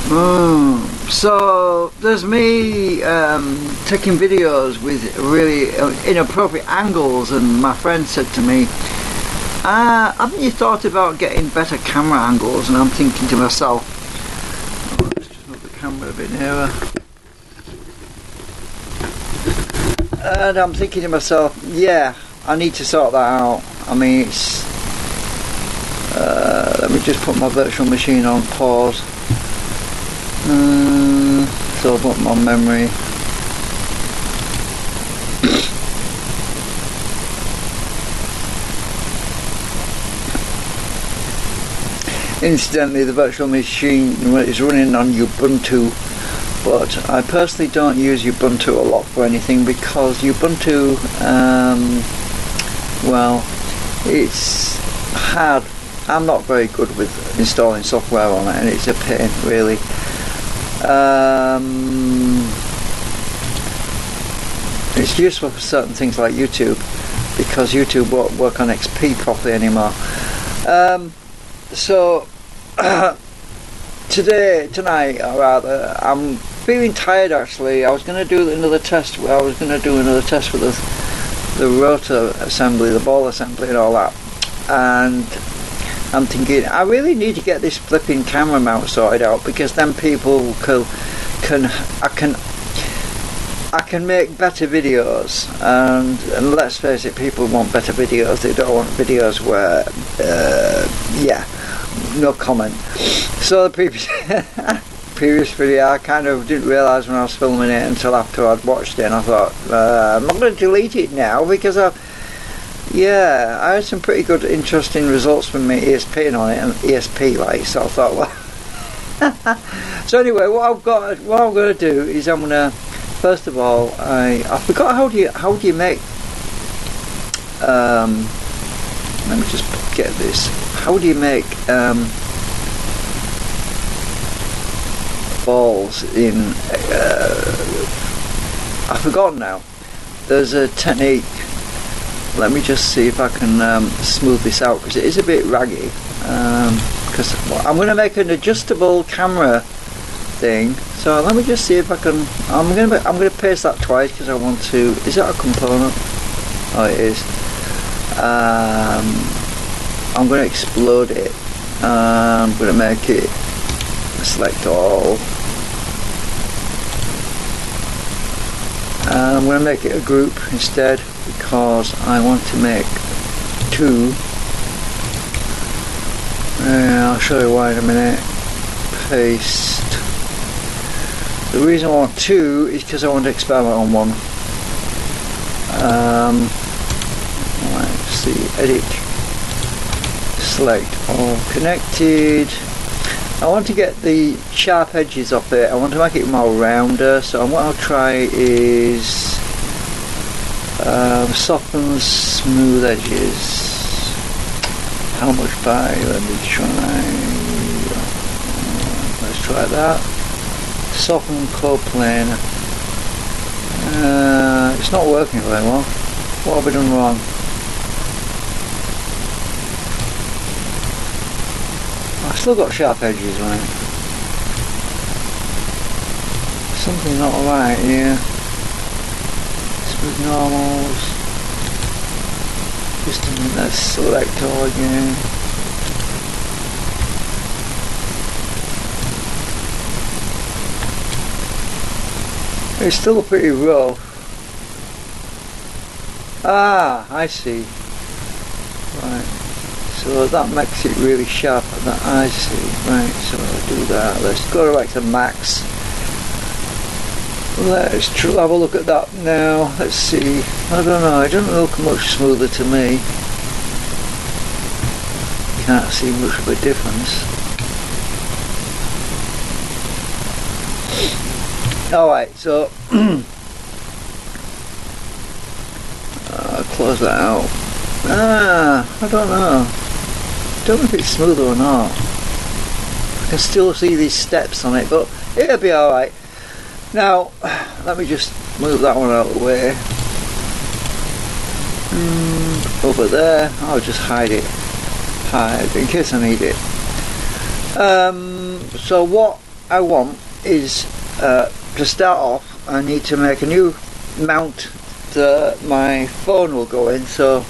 So there's me taking videos with really inappropriate angles, and my friend said to me, haven't you thought about getting better camera angles? And I'm thinking to myself, let's just move the camera a bit nearer. And I'm thinking to myself, yeah, I need to sort that out. I mean, it's let me just put my virtual machine on pause. So I've got my memory. Incidentally, the virtual machine is running on Ubuntu, but I personally don't use Ubuntu a lot for anything, because Ubuntu, well, it's hard. I'm not very good with installing software on it, and it's a pain, really. It's useful for certain things like YouTube, because YouTube won't work on XP properly anymore. So tonight, I'm feeling tired actually. I was going to do another test. I was going to do another test with the rotor assembly, the ball assembly, and all that. And I'm thinking, I really need to get this flipping camera mount sorted out, because then people I can make better videos, and let's face it, people want better videos. They don't want videos where yeah, no comment. So the previous video, I kind of didn't realise when I was filming it until after I'd watched it, and I thought, I'm not going to delete it now, because I had some pretty good, interesting results from my ESP on it, and ESP like. So I thought, well. So anyway, what I'm going to do is I'm going to, first of all, I forgot how do you make. Let me just get this. How do you make balls in? I've forgotten now. There's a technique. Let me just see if I can smooth this out, because it is a bit raggy. Because I'm going to make an adjustable camera thing. So let me just see if I can. I'm going to paste that twice, because I want to. Is that a component? Oh, it is. I'm going to explode it. I'm going to make it. Select all. I'm going to make it a group instead, because I want to make two. I'll show you why in a minute. Paste. The reason I want two is because I want to experiment on one. Let's see, edit, select all connected. I want to get the sharp edges off it. I want to make it more rounder, so what I'll try is soften smooth edges. How much by? Let me try. Let's try that. Soften coplane. It's not working very well. What have I done wrong? I've still got sharp edges, right? Something not right here. Smooth normals. Just a minute, let's select all again. It's still pretty rough. I see. Right. So that makes it really sharp. That I see. Right. So I'll do that. Let's go back to max. Let's have a look at that now. Let's see. I don't know. It doesn't look much smoother to me. Can't see much of a difference. Alright, so close that out. I don't know. Don't know if it's smooth or not. I can still see these steps on it, but it'll be alright. Now, let me just move that one out of the way. Over there, I'll just hide it. Hide in case I need it. So what I want is to start off, I need to make a new mount that my phone will go in. So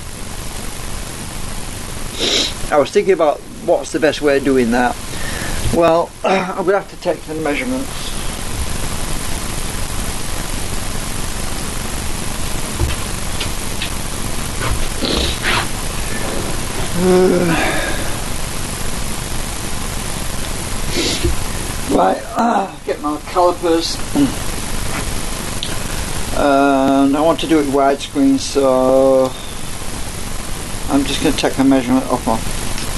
I was thinking about what's the best way of doing that. Well, I'm going to have to take some measurements. Right, get my calipers, and I want to do it widescreen, so I'm just going to take a measurement off of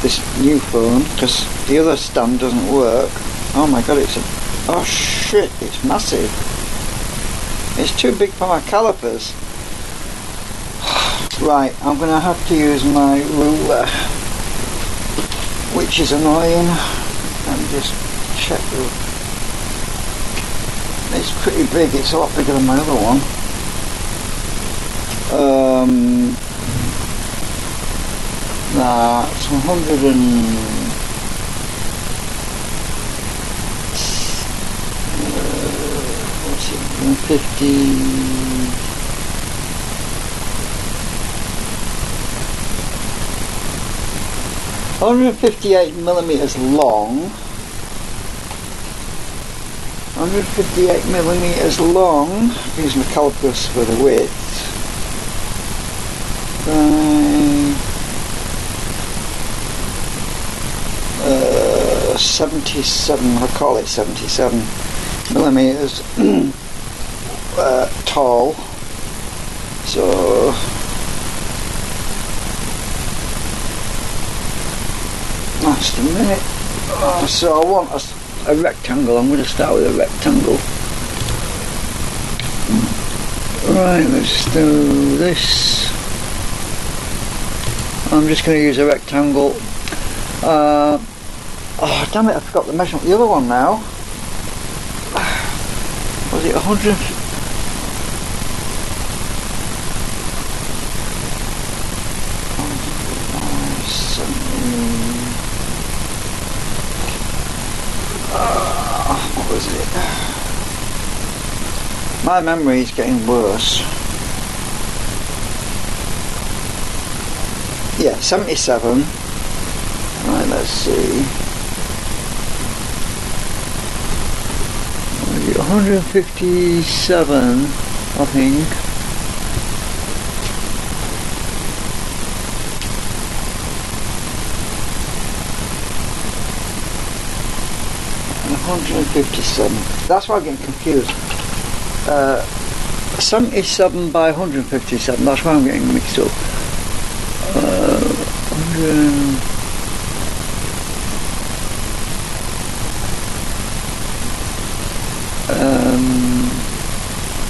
this new phone because the other stand doesn't work. Oh my god, oh shit, it's massive. It's too big for my calipers. Right, I'm going to have to use my ruler, which is annoying. Let me just check it's pretty big, it's a lot bigger than my other one. That's 100 and what's it, 150. 158 millimeters long. 158 millimeters long. Use my calipers for the width. By 77. I call it 77 millimeters tall. So. Just a minute. So I want a rectangle. I'm going to start with a rectangle. Right, let's do this. I'm just going to use a rectangle. Oh damn it, I forgot the measurement. The other one now. Was it 100? What was it? My memory is getting worse. Yeah, 77. Right, let's see. 157, I think. And 157. That's why I'm getting confused. 77 by 157. That's why I'm getting mixed up.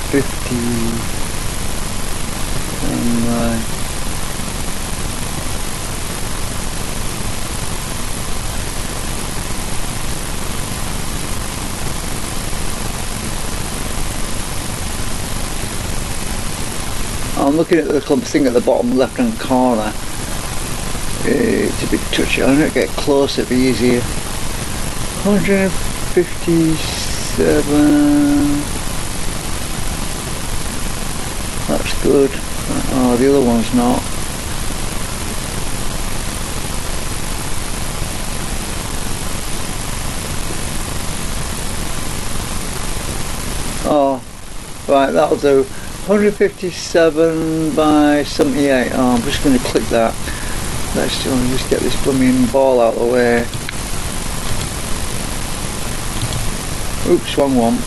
50 and I'm looking at the little thing at the bottom left hand corner. It's a bit touchy. I'm going to get close, it'll be easier. 157. That's good. Oh, the other one's not. Oh, right, that'll do. 157 by 78. Oh, I'm just going to click that. Let's just get this blooming ball out of the way. Oops, wrong one.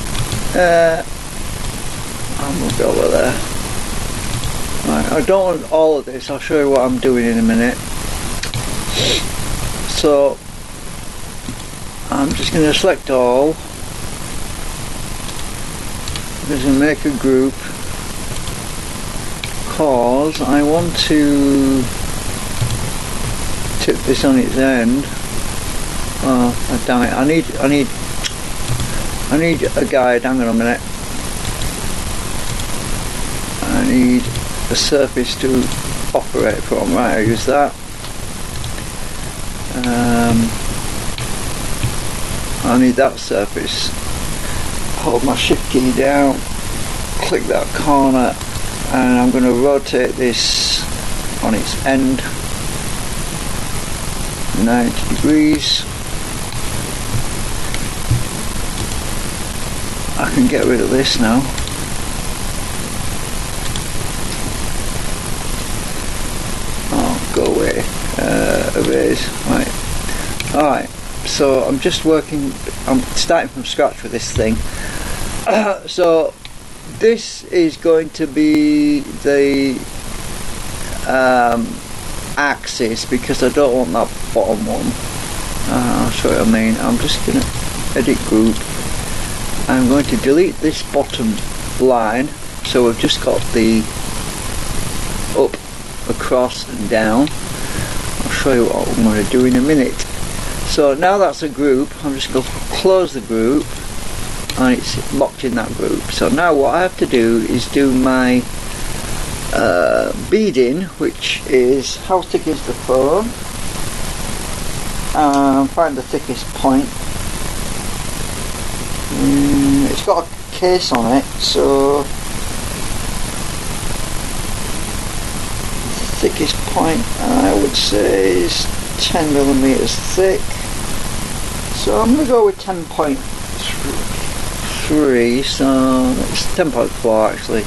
I'll move it over there. Right, I don't want all of this. I'll show you what I'm doing in a minute. So I'm just going to select all. I'm just going to make a group. Cause I want to tip this on its end. Oh damn it! I need a guide. Hang on a minute. I need a surface to operate from. Right, I'll use that. I need that surface. Hold my shift key down, click that corner, and I'm going to rotate this on its end 90 degrees. I can get rid of this now. Oh, go away. Erase. Right. Alright, so I'm starting from scratch with this thing. So this is going to be the axis, because I don't want that bottom one. I'll show you what I mean. I'm just going to edit group. I'm going to delete this bottom line, so we've just got the up, across and down. I'll show you what I'm going to do in a minute. So now that's a group, I'm just going to close the group and it's locked in that group. So now what I have to do is do my beading, which is how thick is the foam, and find the thickest point. It's got a case on it, so the thickest point I would say is 10 millimeters thick. So I'm going to go with 10.3, so it's 10.4 actually.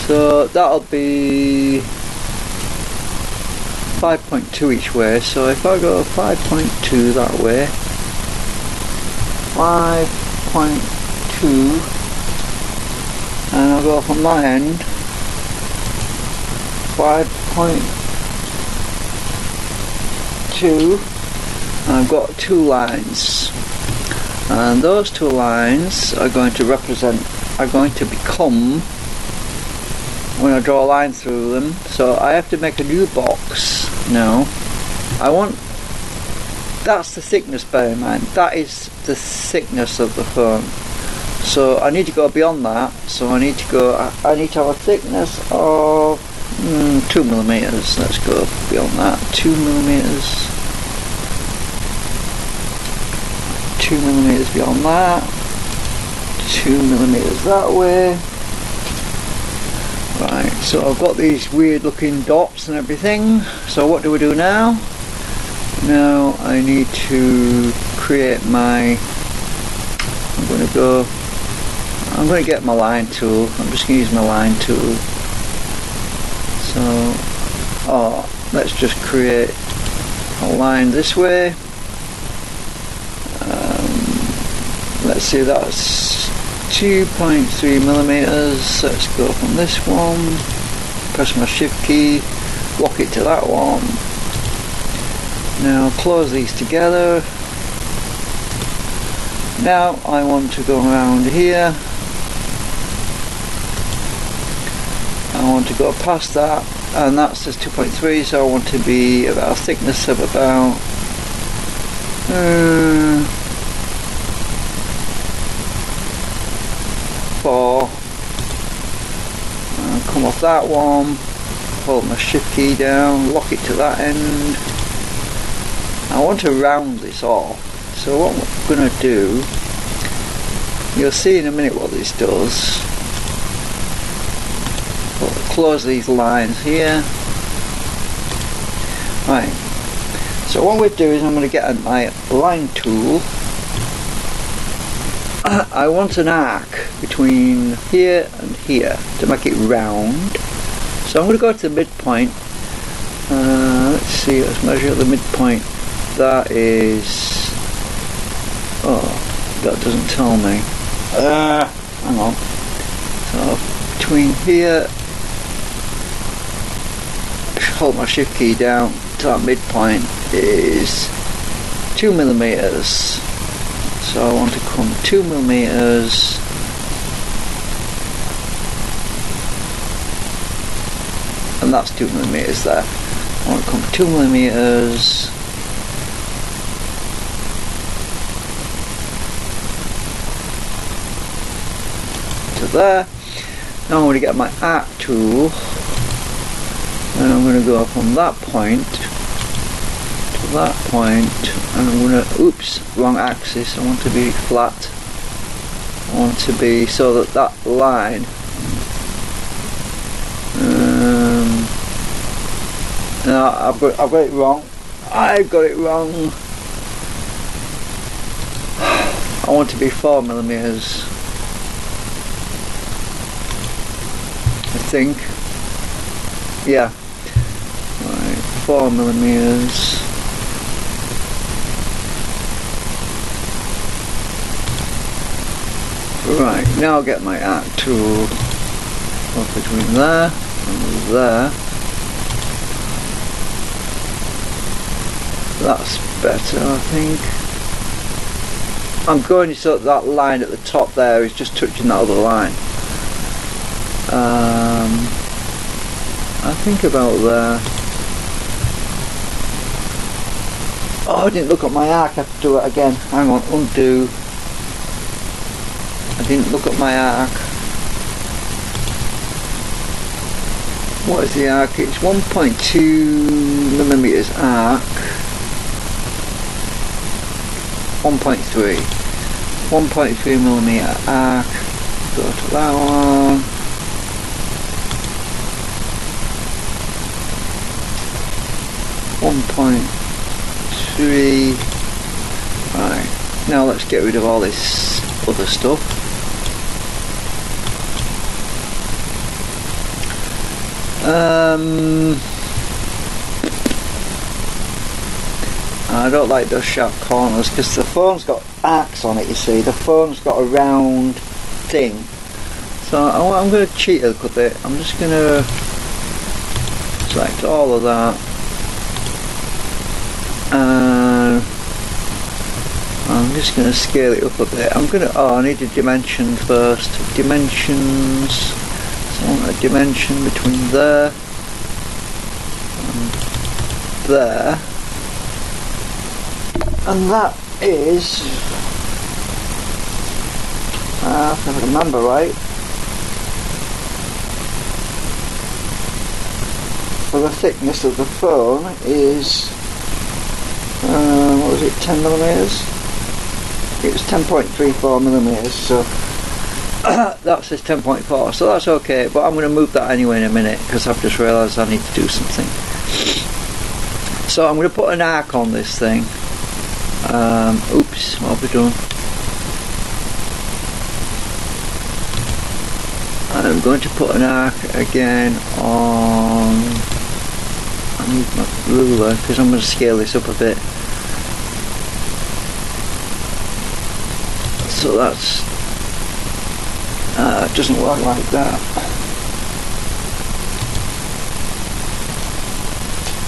So that'll be 5.2 each way. So if I go 5.2 that way, 5.2, and I'll go from that end 5.2, and I've got two lines, and those two lines are going to become, when I draw a line through them. So I have to make a new box now. That's the thickness, bear in mind, that is the thickness of the foam. So I need to go beyond that, so I need to have a thickness of 2 millimeters. Let's go beyond that. 2 millimeters. 2 millimeters beyond that. 2 millimeters that way. Right, so I've got these weird looking dots and everything. So what do we do now? Now I need to create my, I'm going to get my line tool. I'm just going to use my line tool. So, let's just create a line this way. Let's see, that's 2.3 millimeters. Let's go from this one, press my shift key, lock it to that one. Now close these together. Now I want to go around here. I want to go past that, and that says 2.3, so I want to be about a thickness of about 4. Come off that one, hold my shift key down, lock it to that end. I want to round this off, so what I'm going to do, you'll see in a minute what this does. I'll close these lines here. Right, so what we do is I'm going to get my line tool. I want an arc between here and here to make it round. So I'm going to go to the midpoint. Let's see, let's measure the midpoint. That is, that doesn't tell me. Hang on. So between here, hold my shift key down to that midpoint is 2 millimeters. So I want to come 2 millimeters and that's 2 millimeters there. I want to come 2 millimeters to there. Now I'm going to get my arc tool and I'm going to go from that point to that point, and I'm gonna, oops, wrong axis, I want to be flat. I want to be so that that line no, I've got it wrong. I've got it wrong. I want to be 4mm. I think. Yeah. Right, 4mm. Right, now I'll get my arc tool up between there and there. That's better, I think. I'm going so that line at the top there is just touching that other line. I think about there. Oh, I didn't look at my arc. I have to do it again. Hang on, undo. I didn't look at my arc. What is the arc? It's 1.2mm arc. 1.3. 1.3mm arc. Go to that one. .3. Right. Now let's get rid of all this other stuff. I don't like those sharp corners because the phone's got arcs on it, you see. The phone's got a round thing. So I'm going to cheat a little bit. I'm just going to select all of that. And I'm just going to scale it up a bit. I'm going to, I need a dimension first. Dimensions. So I want a dimension between there and there. And that is, if I remember right, for the thickness of the phone is, what was it, 10mm? It was 10.34mm, so that says 10.4, so that's okay, but I'm going to move that anyway in a minute because I've just realised I need to do something. So I'm going to put an arc on this thing. Oops, what have we done? I'm going to put an arc again on, I need my ruler because I'm going to scale this up a bit. So that's, it doesn't work like that.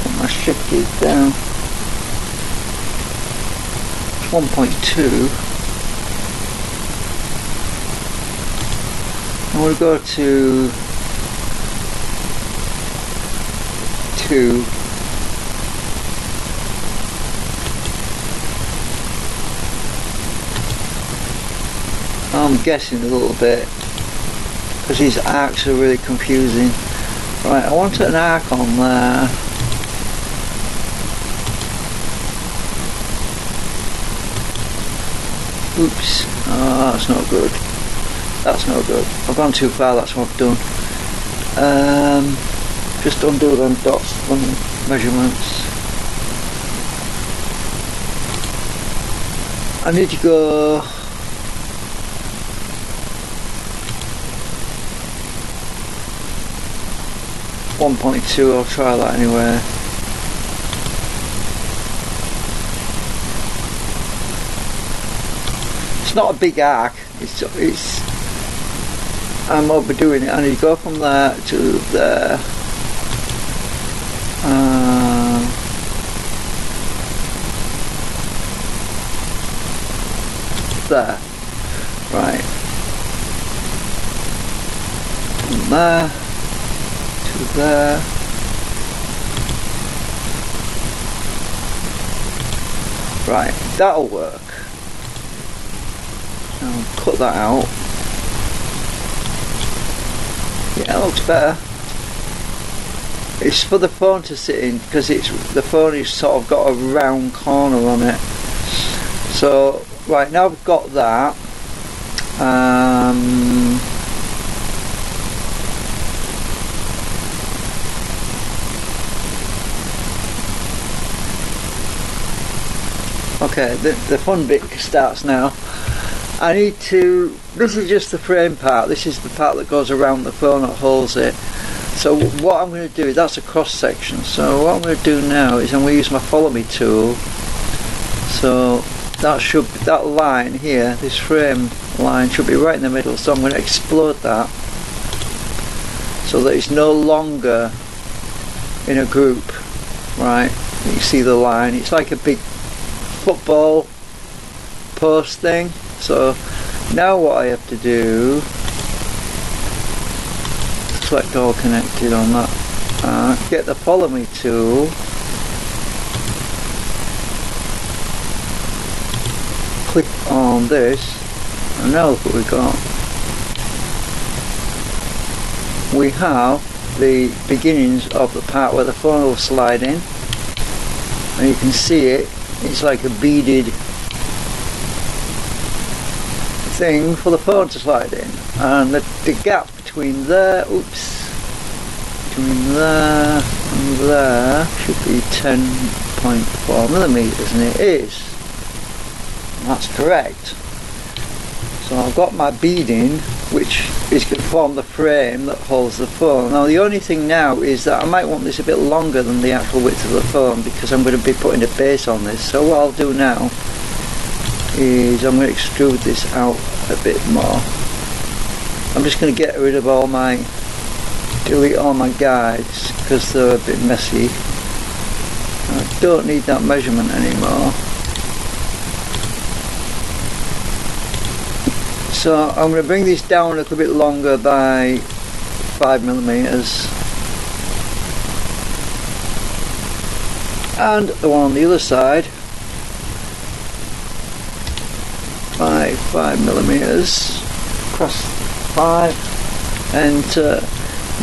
Put my shift keys down. 1.2. I want to go to 2. I'm guessing a little bit because these arcs are really confusing. Right, I want an arc on there. Oops, oh, that's not good. That's not good. I've gone too far, that's what I've done. Just undo them dots and measurements. I need to go 1.2, I'll try that anyway. It's not a big arc, it's I'm overdoing it. I need to go from there to there. There. Right. From there to there. Right, that'll work. I'll cut that out. Yeah, that looks better. It's for the phone to sit in because the phone is sort of got a round corner on it. So right now I've got that. Okay, the fun bit starts now. I need to, this is just the frame part, this is the part that goes around the phone that holds it. So what I'm going to do is, that's a cross section, so what I'm going to do now is I'm going to use my follow me tool. So that line here, this frame line should be right in the middle, so I'm going to explode that so that it's no longer in a group, right? You see the line, it's like a big football post thing. So now what I have to do, select all connected on that, get the follow me tool, click on this, and now look what we've got. We have the beginnings of the part where the phone will slide in, and you can see it's like a beaded thing for the phone to slide in, and the gap between there, between there and there should be 10.4 millimeters, and it is. And that's correct. So I've got my beading, which is going to form the frame that holds the phone. Now the only thing now is that I might want this a bit longer than the actual width of the phone, because I'm going to be putting a base on this. So what I'll do now is I'm going to extrude this out a bit more. I'm just going to get rid of delete all my guides because they're a bit messy. I don't need that measurement anymore. So I'm going to bring this down a little bit longer by 5 millimeters, and the one on the other side by 5 millimeters, across 5, and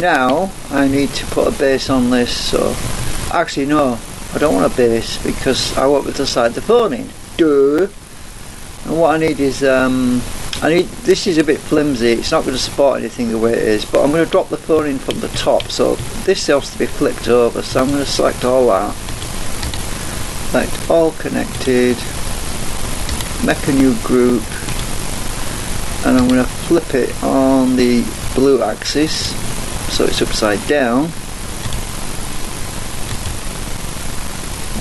now I need to put a base on this. So actually no, I don't want a base because I want to slide the phone in. Duh. And what I need is this is a bit flimsy, it's not going to support anything the way it is, but I'm going to drop the phone in from the top, so this has to be flipped over. So I'm going to select all that, select all connected, make a new group, and I'm going to flip it on the blue axis so it's upside down.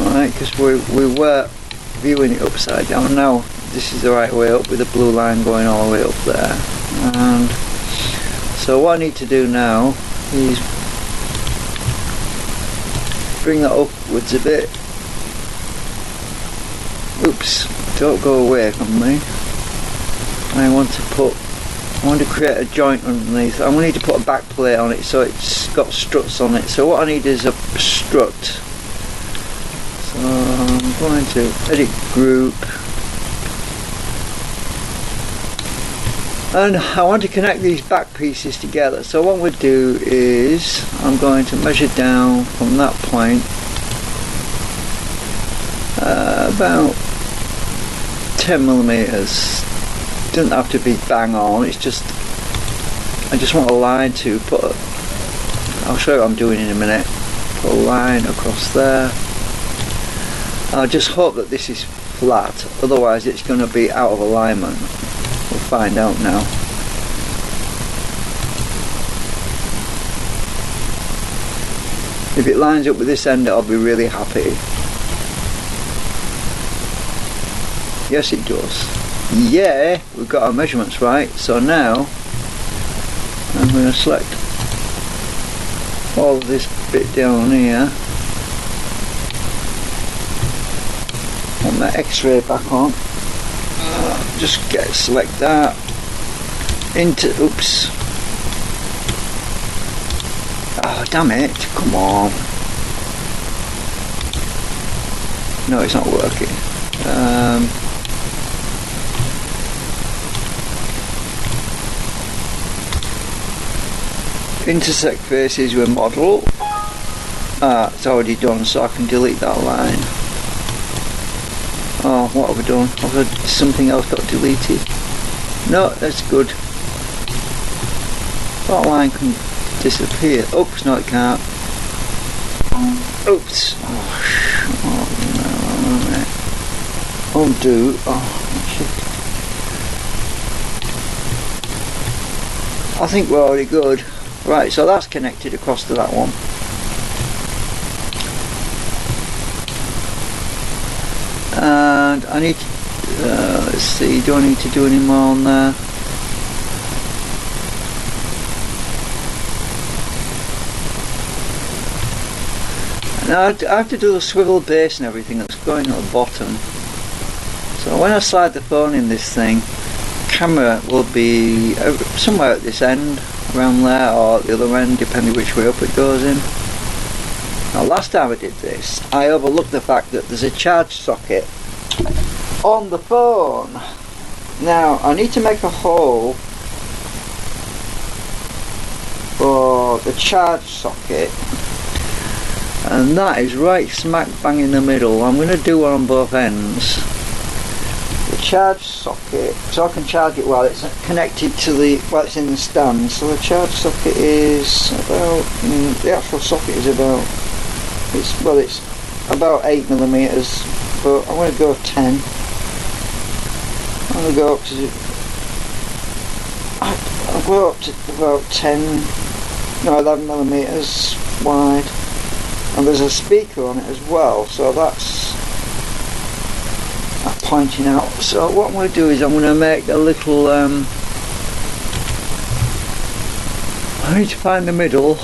Alright, because we were viewing it upside down. Now this is the right way up with the blue line going all the way up there. And so what I need to do now is bring that upwards a bit. Oops, don't go away from me. I want to create a joint underneath. I'm going to need to put a back plate on it so it's got struts on it. So what I need is a strut. So I'm going to edit group, and I want to connect these back pieces together. So what we'll do is I'm going to measure down from that point about 10 millimeters. Doesn't have to be bang on, it's just I just want a line to put I'll show you what I'm doing in a minute. Put a line across there. I just hope that this is flat, otherwise it's going to be out of alignment. We'll find out now. If it lines up with this end, I'll be really happy. Yes, it does. Yeah, we've got our measurements right. So now I'm going to select all of this bit down here. Put my X-ray back on. Just select that into, oops. Oh damn it, come on. No, it's not working. Intersect faces with model. it's already done, so I can delete that line. Oh, what have we done? Something else got deleted. No, that's good. That line can disappear. Oops, no it can't. Oops. Oh, undo. Oh, shit. I think we're already good. Right, so that's connected across to that one. And I need to, let's see, do I need to do any more on there? Now I have to do the swivel base and everything that's going at the bottom. So when I slide the phone in this thing, camera will be somewhere at this end, around there, or at the other end, depending which way up it goes in. Now last time I did this, I overlooked the fact that there's a charge socket on the phone. Now I need to make a hole for the charge socket, and that is right smack bang in the middle. I'm going to do one on both ends. The charge socket, so I can charge it while it's connected to while it's in the stand. So the charge socket is about, the actual socket is about, it's about 8mm, but I'm going to go 10. I'm going to go up to, I'll go up to about 11mm wide, and there's a speaker on it as well, so that's pointing out. So what I'm going to do is I'm going to make a little, I need to find the middle.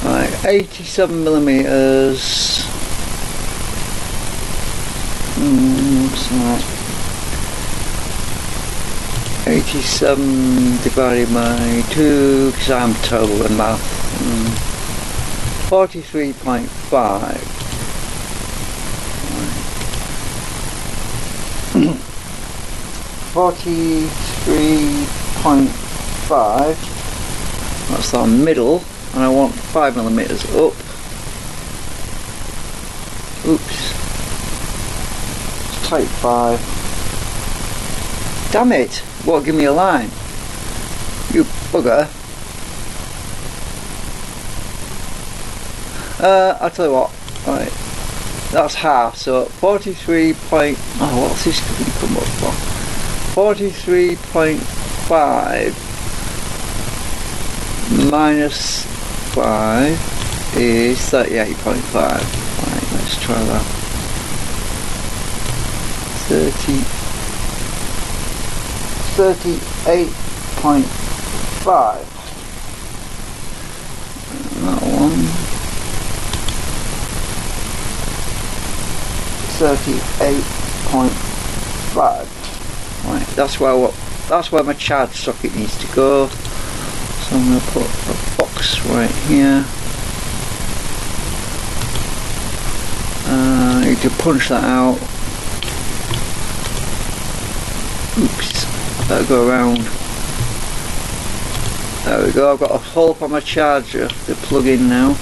Right, 87mm. Right. 87 divided by 2, because I'm terrible at math. 43.5. 43.5. That's the middle, and I want 5mm up. Oops. It's type 5. Damn it! Won't give me a line. You bugger. I'll tell you what. Right. That's half, so 43 point... Oh, what's this going to come up for? 43.5 minus 5 is 38.5. Right, let's try that. 38.5. That one. 38.5. Right, that's where my charge socket needs to go. So I'm going to put a box right here. I need to punch that out. Oops, better go around. There we go, I've got a hole for my charger to plug in now.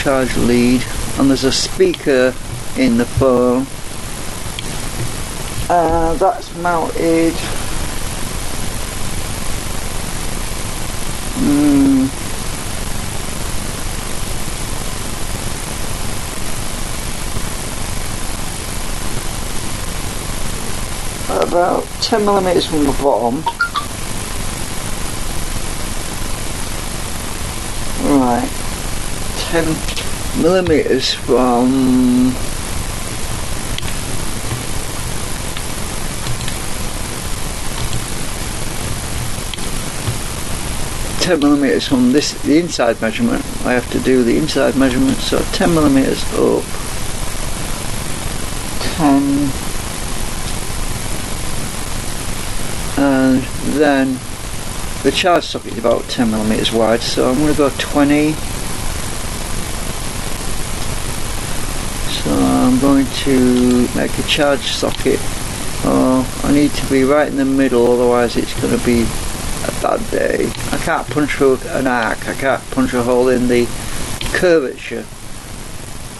Charge lead, and there's a speaker in the phone. That's mounted about 10mm from the bottom. Right, 10mm from 10mm from this, the inside measurement. I have to do the inside measurement, so 10mm up, 10, and then the charge socket is about 10mm wide, so I'm going to go 20. So I'm going to make a charge socket Oh, I need to be right in the middle, otherwise it's going to be a bad day. I can't punch through an arc, I can't punch a hole in the curvature.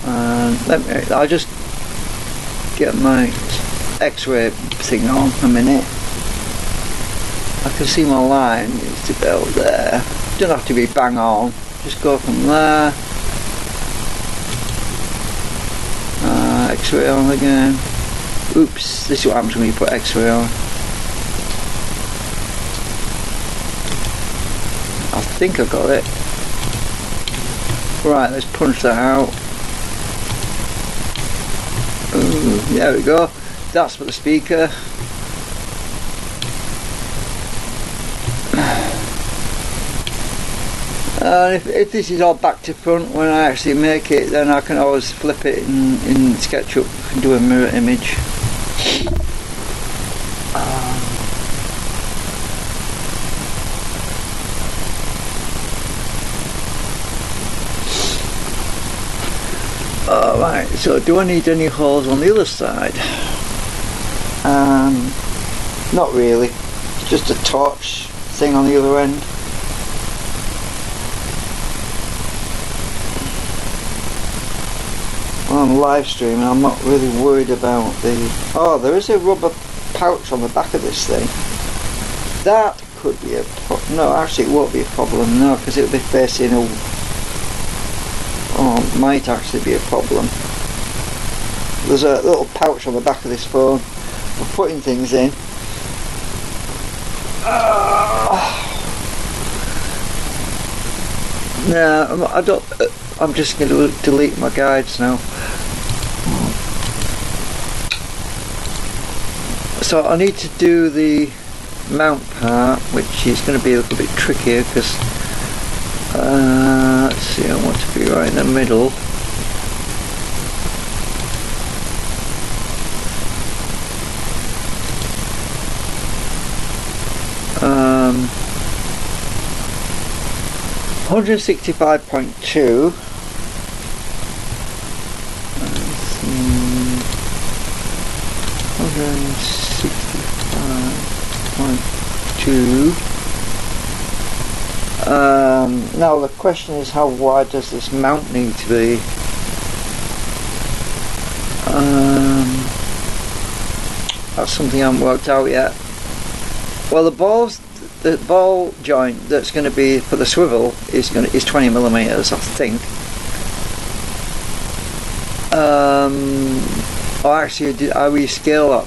I'll just get my X-ray thing on a minute. I can see my line is about there. Don't have to be bang on, just go from there. X-ray on again. Oops, this is what happens when you put X-ray on. I think I got it. Right, let's punch that out. Ooh, there we go. That's for the speaker. If this is all back to front, when I actually make it, then I can always flip it in SketchUp and do a mirror image. Alright, so do I need any holes on the other side? Not really. It's just a torch thing on the other end. On live streaming, I'm not really worried about the... Oh, there is a rubber pouch on the back of this thing. That could be a problem. No, actually it won't be a problem, no, because it'll be facing a... Oh, it might actually be a problem. There's a little pouch on the back of this phone for putting things in. No, I don't... I'm just going to delete my guides now. So I need to do the mount part, which is going to be a little bit trickier because let's see, I want to be right in the middle. Um, 165.2. 165.2. Now the question is, how wide does this mount need to be? That's something I haven't worked out yet. Well, the ball joint that's going to be for the swivel is 20 millimeters, I think. Oh, actually, I rescale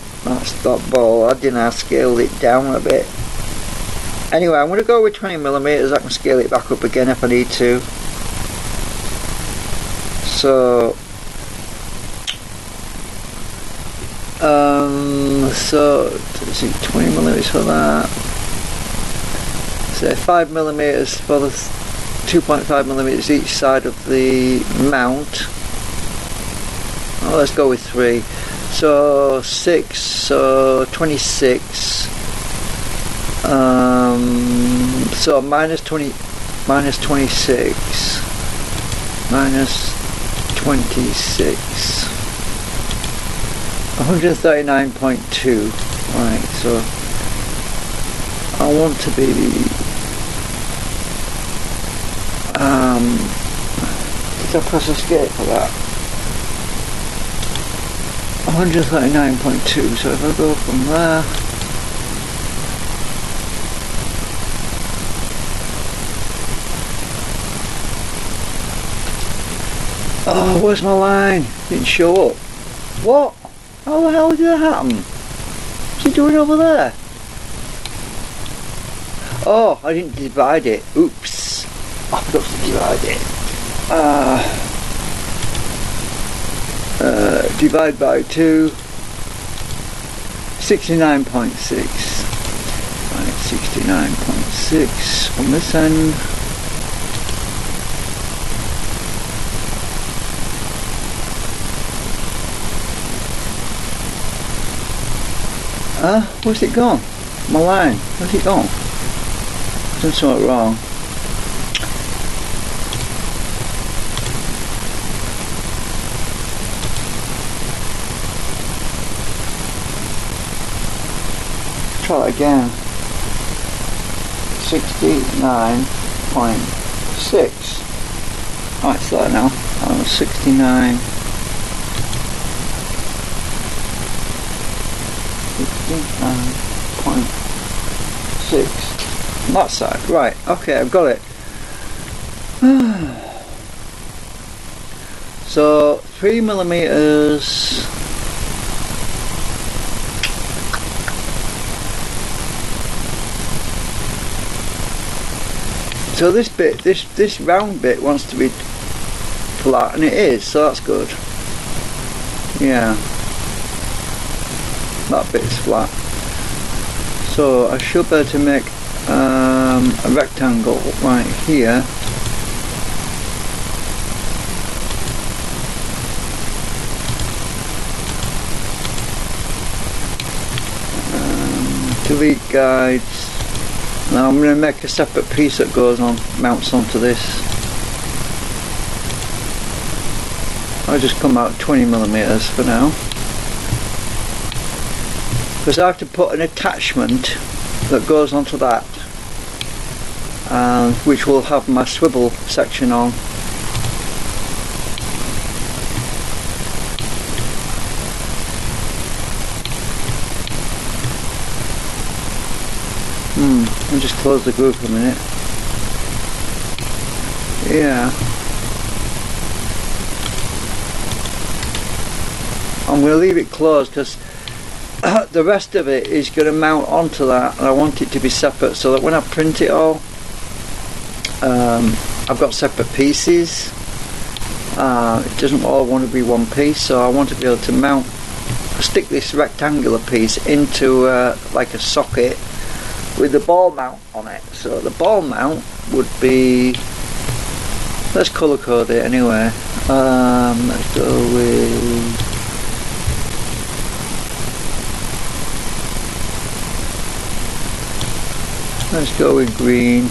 that ball. I didn't. I scaled it down a bit. Anyway, I'm going to go with 20 millimeters. I can scale it back up again if I need to. So let's see, 20 millimeters for that. So 5 millimeters for the 2.5 millimeters each side of the mount. Oh, let's go with 3. So 6, so 26. So minus 26. Minus 26. -26. 139.2. Right, so I want to be did I press escape for that? 139.2, so if I go from there, oh, where's my line? Didn't show up. What? How the hell did that happen? What's he doing over there? Oh, I didn't divide it. Oops. I forgot to divide it. Divide by 2. 69.6. Right, 69.6 on this end. Where's it gone? My line. Where's it gone? I've done something wrong. try that again. 69.6. Right, it's there now. 69. 69.6. On that side. Right, okay, I've got it. So 3mm. So this bit, this round bit wants to be flat, and it is, so that's good. Yeah, that bit's flat. So I should be able to make a rectangle right here. Delete guides. Now I'm going to make a separate piece that goes on, mounts onto this. I'll just come out 20mm for now, because I have to put an attachment that goes onto that, which will have my swivel section on. I'll just close the group a minute. Yeah. I'm going to leave it closed because the rest of it is going to mount onto that, and I want it to be separate so that when I print it all, I've got separate pieces. It doesn't all want to be one piece, so I want to be able to stick this rectangular piece into like a socket with the ball mount on it. So the ball mount would be, let's colour code it anyway. Let's go with, let's go with green.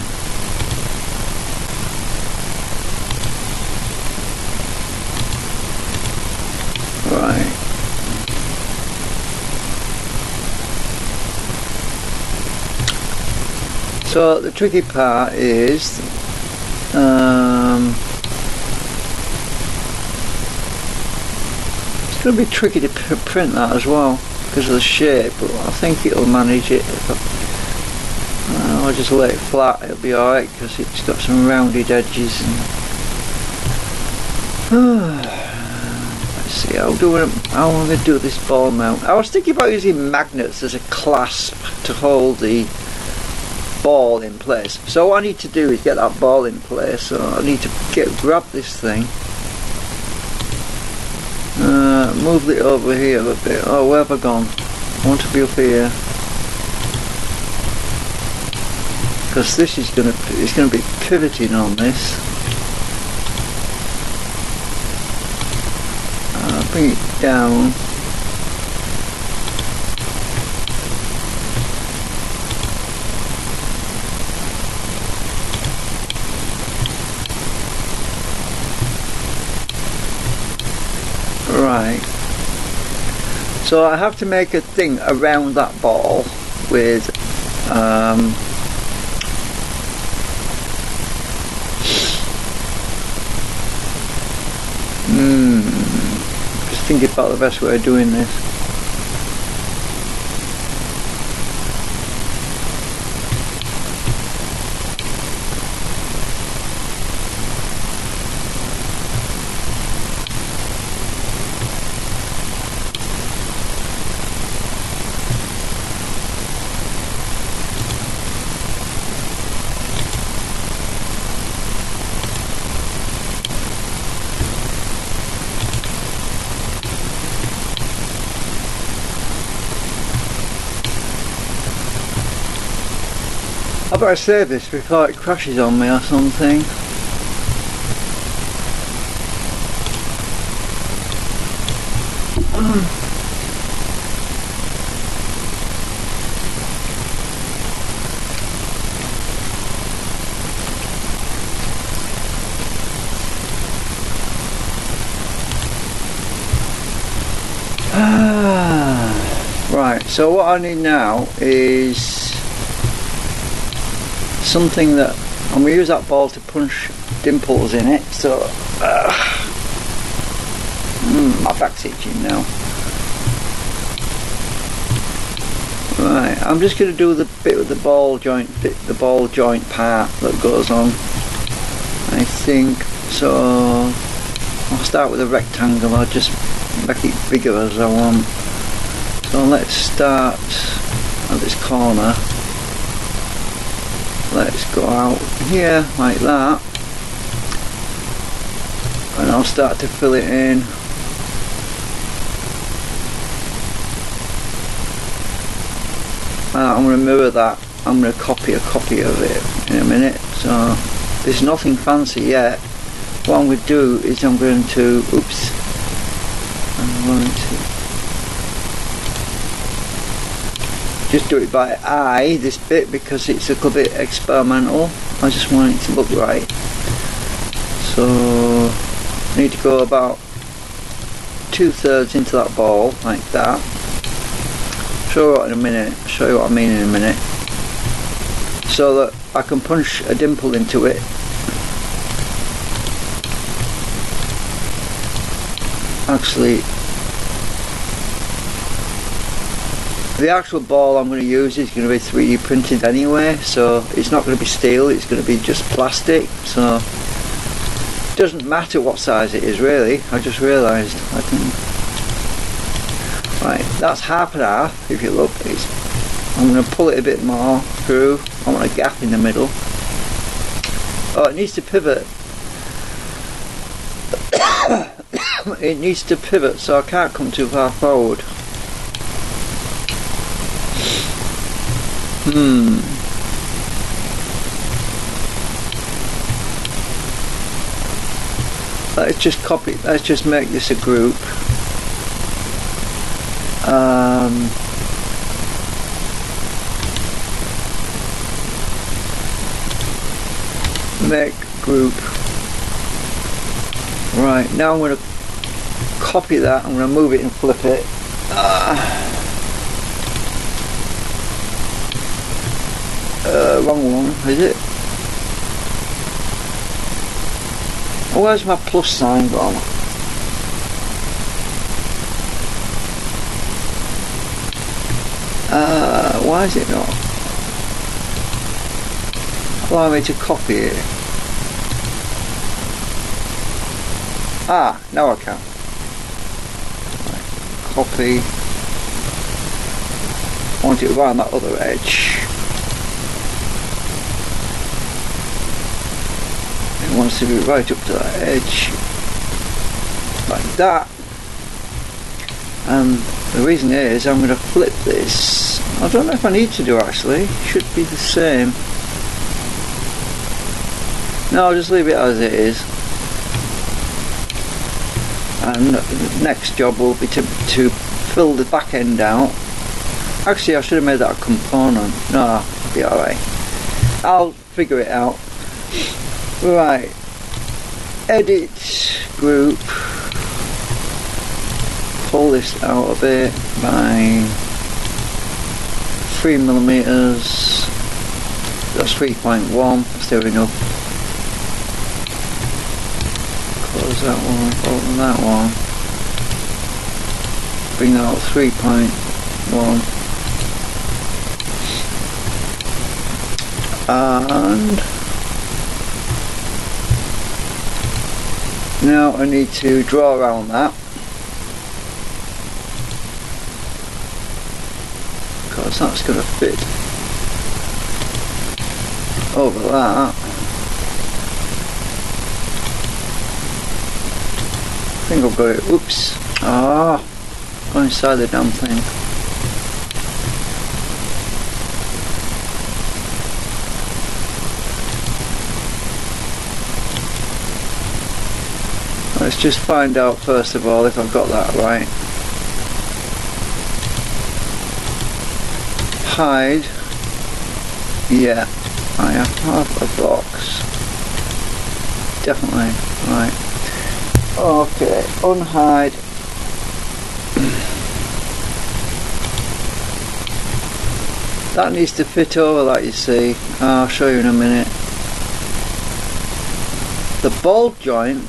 Right. So the tricky part is it's going to be tricky to print that as well because of the shape, but I think it'll manage it. If I'll just let it flat, it'll be alright because it's got some rounded edges. Let's see, how I'm going to do this ball mount. I was thinking about using magnets as a clasp to hold the ball in place. So what I need to do is get that ball in place. So I need to grab this thing, move it over here a bit. Oh, where have I gone? I want to be up here because this is going to be pivoting on this. Bring it down. Right, so I have to make a thing around that ball with just thinking about the best way of doing this. I better save this before it crashes on me or something. Right. So what I need now is something that I'm going to use that ball to punch dimples in it. So my back's itching now. Right, I'm just going to do the bit with the ball joint part that goes on, I think. So I'll start with a rectangle. I'll just make it bigger as I want. So let's start at this corner. Let's go out here like that, and I'll start to fill it in. I'm going to mirror that. I'm going to copy a copy of it in a minute. So there's nothing fancy yet. What I'm going to do is I'm going to just do it by eye, this bit, because it's a little bit experimental. I just want it to look right. So I need to go about 2/3 into that ball like that. Show you what I mean in a minute, so that I can punch a dimple into it. Actually, the actual ball I'm going to use is going to be 3D printed anyway, so it's not going to be steel, it's going to be just plastic. So it doesn't matter what size it is really. I just realised I can. Right, that's half and half. If you look, I'm going to pull it a bit more through. I want a gap in the middle. Oh, it needs to pivot. It needs to pivot, so I can't come too far forward. Let's just copy. Let's just make this a group. Make group. Right, now I'm going to copy that. I'm going to move it and flip it. Wrong one, is it? Oh, where's my plus sign gone? Why is it not allow me to copy it? Now I can. Right, copy. I want it around that other edge. It wants to be right up to that edge, like that. And the reason is I'm going to flip this. I don't know if I need to do actually. It should be the same. No, I'll just leave it as it is. And the next job will be to fill the back end out. Actually, I should have made that a component. No, it'll be alright. I'll figure it out. Right. Edit group. Pull this out a bit by 3mm. That's 3.1. That's doing enough. Close that one. Open that one. Bring that out 3.1. And now I need to draw around that, because that's going to fit over that. I think I've got it. Oops. Go inside the damn thing. Let's just find out first of all if I've got that right. Hide. Yeah, I have a box. Definitely. Right. Okay, unhide. That needs to fit over that, you see. I'll show you in a minute. The ball joint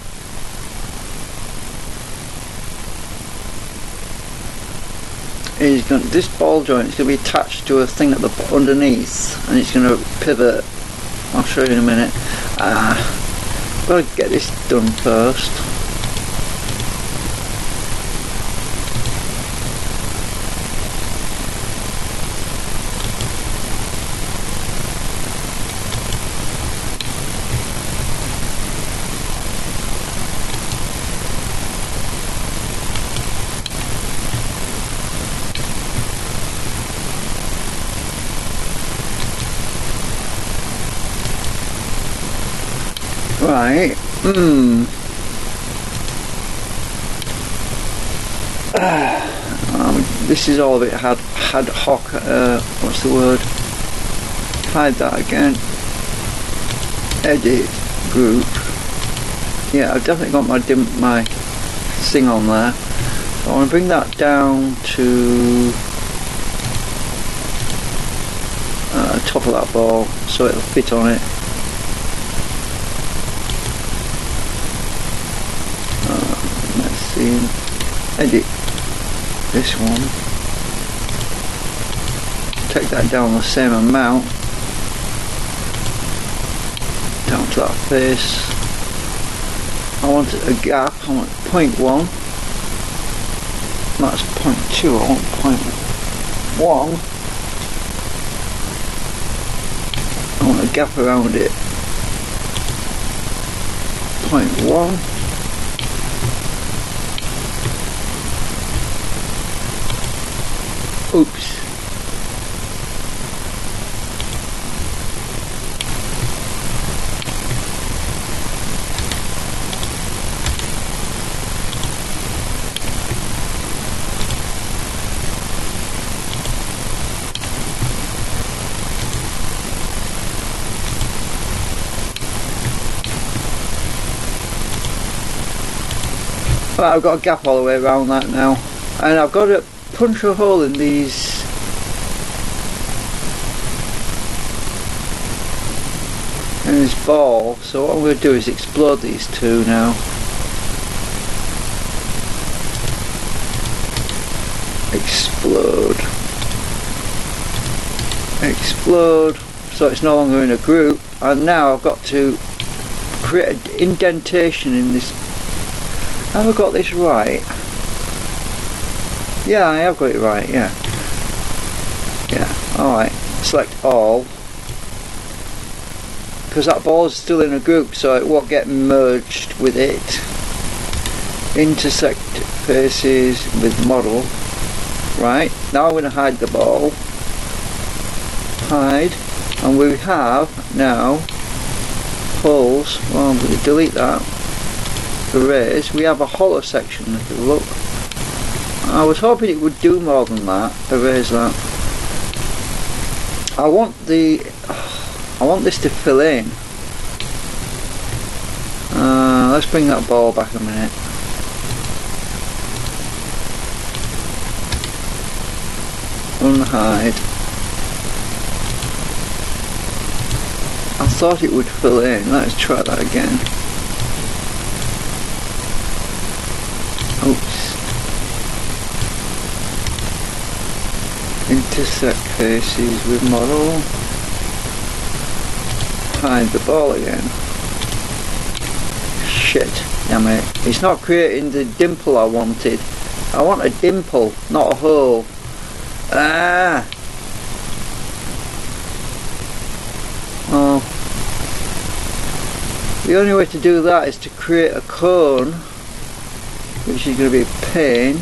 is going. This ball joint is going to be attached to a thing at the underneath, and it's going to pivot. I'll show you in a minute. Gotta get this done first. Right. This is all a bit ad hoc. What's the word? Hide that again. Edit group. Yeah, I've definitely got my thing on there. So I want to bring that down to top of that ball so it'll fit on it. Edit this one, take that down the same amount down to that face. I want a gap, I want 0.1, that's 0.2, I want 0.1, I want a gap around it, 0.1. Oops. Right, I've got a gap all the way around that now, and I've got to punch a hole in these in this ball. So what I'm going to do is explode these two now. Explode. Explode. So it's no longer in a group, and now I've got to create an indentation in this. Have I got this right? Yeah, I have got it right, yeah. Yeah, alright. Select all. Because that ball is still in a group, so it won't get merged with it. Intersect faces with model. Right, now I'm going to hide the ball. Hide. And we have now holes. Well, I'm going to delete that. Erase. We have a hollow section, if you look. I was hoping it would do more than that. Erase that. I want this to fill in. Let's bring that ball back a minute. Unhide. I thought it would fill in. Let's try that again. Oops. Intersect faces with model. Hide the ball again. Shit, damn it. It's not creating the dimple I wanted. I want a dimple, not a hole. Ah! Oh. The only way to do that is to create a cone, which is going to be a pain.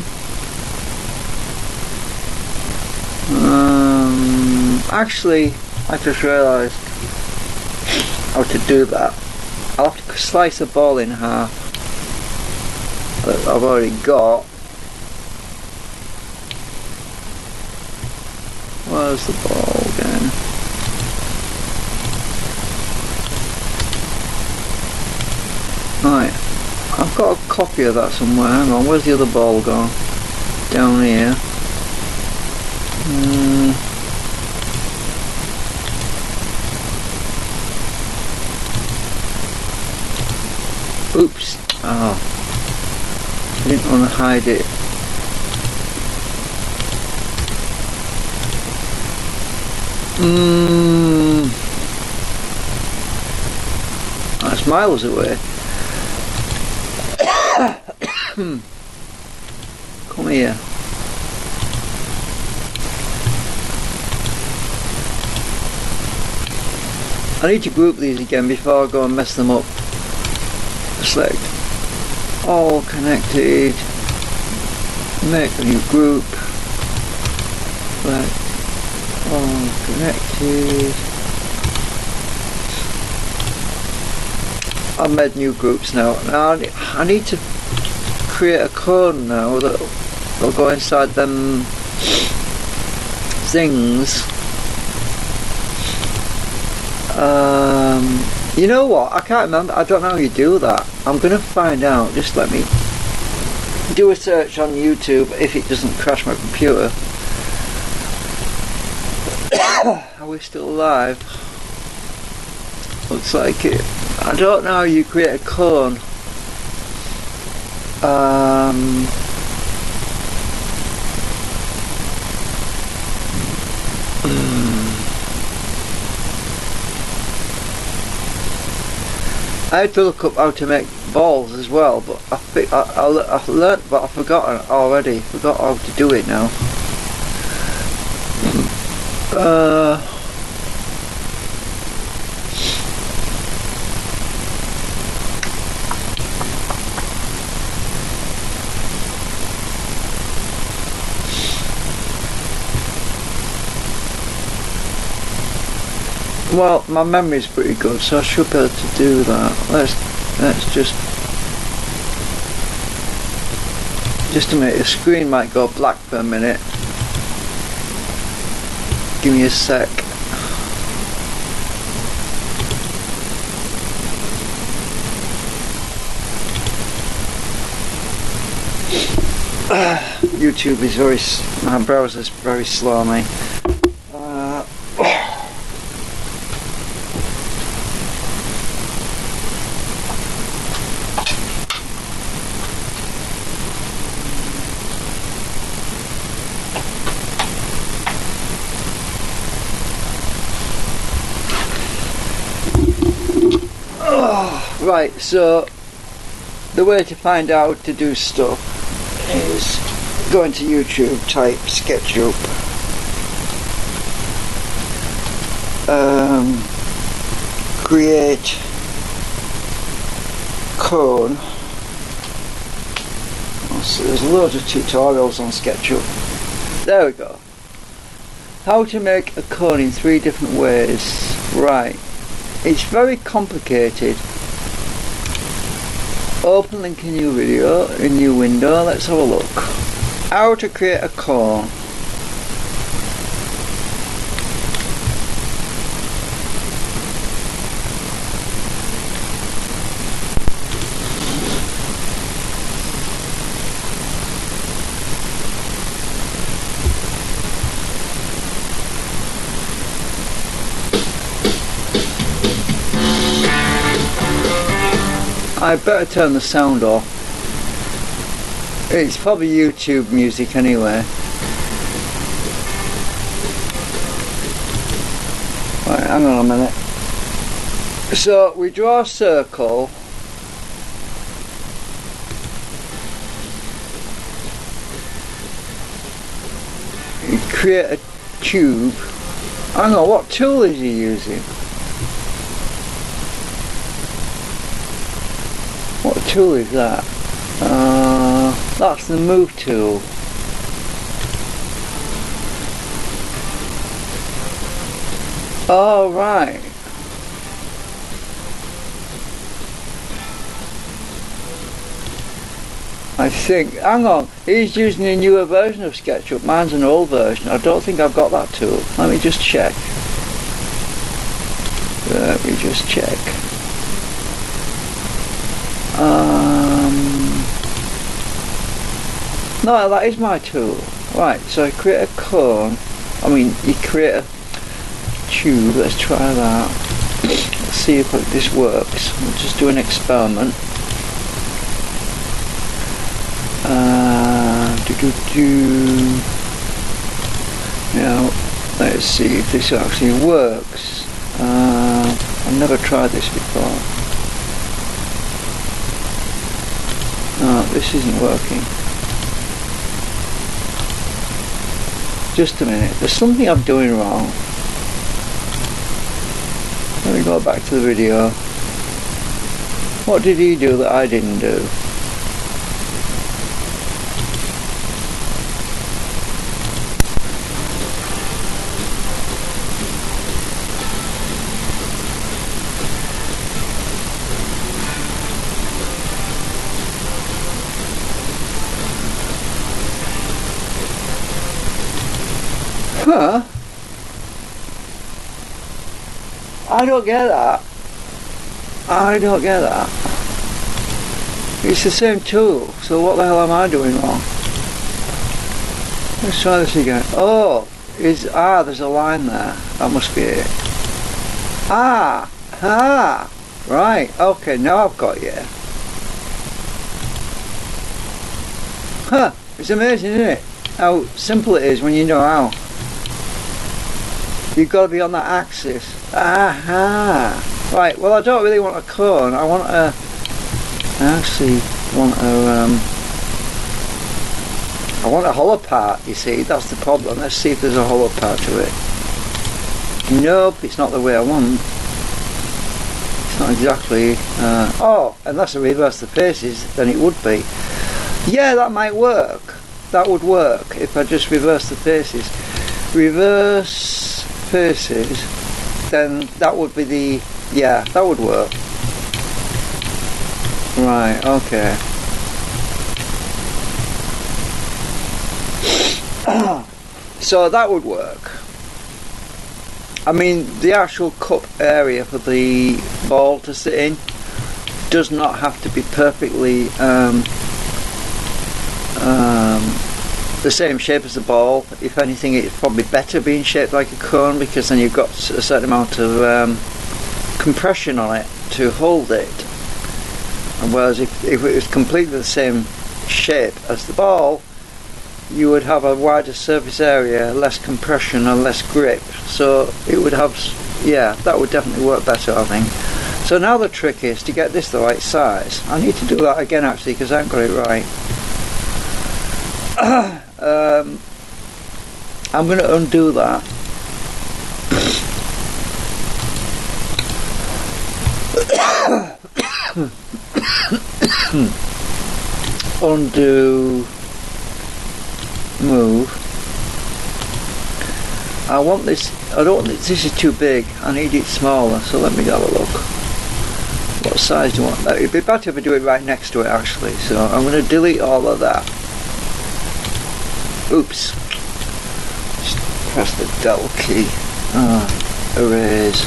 Actually, I just realised how to do that. I'll have to slice the ball in half that I've already got. Where's the ball again? Right, I've got a copy of that somewhere. Hang on, where's the other ball gone? Down here. Oops. Oh. I didn't want to hide it. That's miles away. Come here. I need to group these again before I go and mess them up. Select all connected, make a new group, select all connected. I've made new groups now. Now I need to create a code now that will go inside them things. You know what? I can't remember. I don't know how you do that. I'm going to find out. Just let me do a search on YouTube if it doesn't crash my computer. Are we still alive? Looks like it. I don't know how you create a clone. I had to look up how to make balls as well, but I've learnt, but I've forgotten already. Forgot how to do it now. Well, my memory's pretty good, so I should be able to do that. Let's just a minute. The screen might go black for a minute. Give me a sec. YouTube is my browser's very slow, mate. Right, so the way to find out to do stuff is go into YouTube, type SketchUp, create cone. So there's loads of tutorials on SketchUp. There we go. How to make a cone in 3 different ways. Right, it's very complicated. Open link in new video, a new window. Let's have a look. How to create a cone. I better turn the sound off. It's probably YouTube music anyway. Right, hang on a minute. So we draw a circle. You create a tube. Hang on, what tool is he using? What tool is that? That's the move tool. Oh, right. I think, hang on, he's using a newer version of SketchUp. Mine's an old version. I don't think I've got that tool. Let me just check. Let me just check. No, that is my tool. Right, so I create a cone. I mean, you create a tube. Let's try that. Let's see if this works. We'll just do an experiment. Now, let's see if this actually works. I've never tried this before. No, this isn't working. Just a minute, there's something I'm doing wrong. Let me go back to the video. What did he do that I didn't do? Huh? I don't get that. I don't get that. It's the same tool, so what the hell am I doing wrong? Let's try this again. Oh, there's a line there. That must be it. Right, okay, now I've got you. Huh, it's amazing, isn't it? How simple it is when you know how. You've got to be on that axis. Aha! Right, well I don't really want a cone, I actually want a hollow part, you see, that's the problem. Let's see if there's a hollow part to it. Nope, it's not the way I want. It's not exactly, unless I reverse the faces, then it would be. Yeah, that might work. That would work if I just reverse the faces. Reverse faces, then that would be the, yeah, that would work. Right, okay. So that would work. I mean, the actual cup area for the ball to sit in does not have to be perfectly the same shape as the ball. If anything, it's probably better being shaped like a cone, because then you've got a certain amount of compression on it to hold it. And whereas if it was completely the same shape as the ball, you would have a wider surface area, less compression and less grip. So it would have, yeah, that would definitely work better, I think. So now the trick is to get this the right size. I need to do that again actually, because I haven't got it right. I'm going to undo that. Undo, move. I want this, I don't want this is too big, I need it smaller, so let me have a look. What size do you want? It'd be better if I do it right next to it actually, so I'm going to delete all of that. Oops. Just press the Del key. Erase.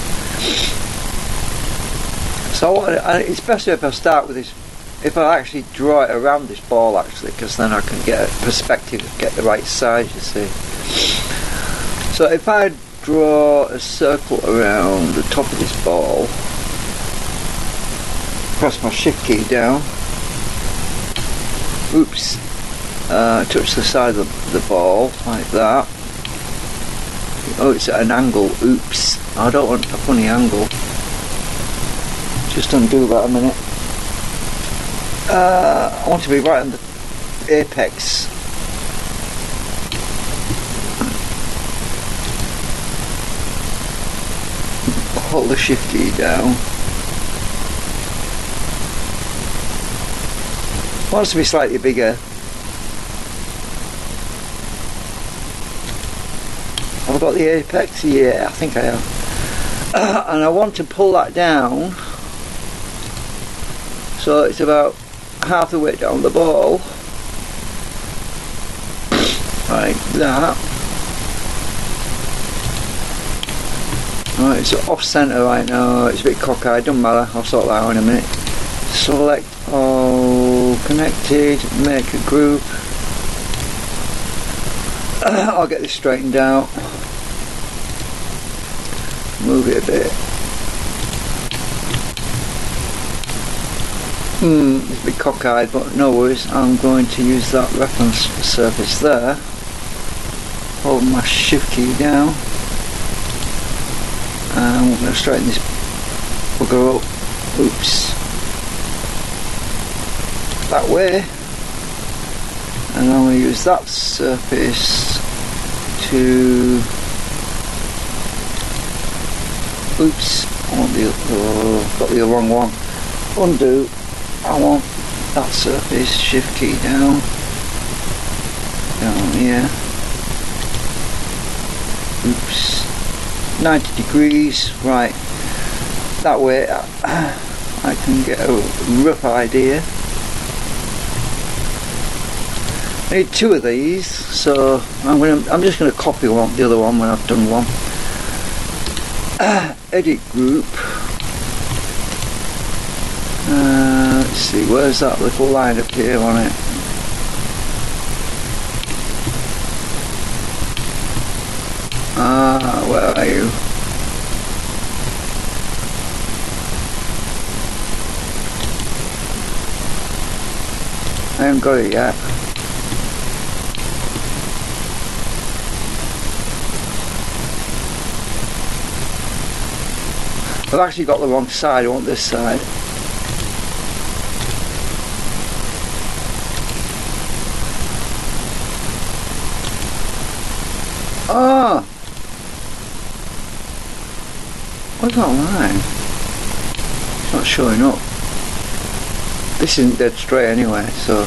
So it's better if I start with this, if I actually draw it around this ball actually, because then I can get a perspective, get the right size, you see. So if I draw a circle around the top of this ball, press my shift key down, oops, touch the side of the ball like that. Oh, it's at an angle, oops, I don't want a funny angle. Just undo that a minute. I want to be right on the apex. Hold the shift key down. Wants to be slightly bigger. Have I got the apex? Yeah, I think I have. And I want to pull that down so it's about half the way down the ball, like that. Right, it's off centre right now, it's a bit cockeyed, doesn't matter, I'll sort that out in a minute. Select all connected, make a group. I'll get this straightened out, move it a bit. It's a bit cockeyed, but no worries. I'm going to use that reference surface there. Hold my shift key down. And we're going to straighten this bugger up. Oops. That way. And I'm going to use that surface to... Oops. I want got the wrong one. Undo. I want that surface, shift key down here. Oops. 90 degrees, right. That way I can get a rough idea. I need 2 of these, so I'm just gonna copy the other one when I've done one. Edit group. Let's see, where's that little line up here on it? Where are you? I haven't got it yet. I've actually got the wrong side, I want this side. Oh! What's that line? It's not showing up. This isn't dead straight anyway, so...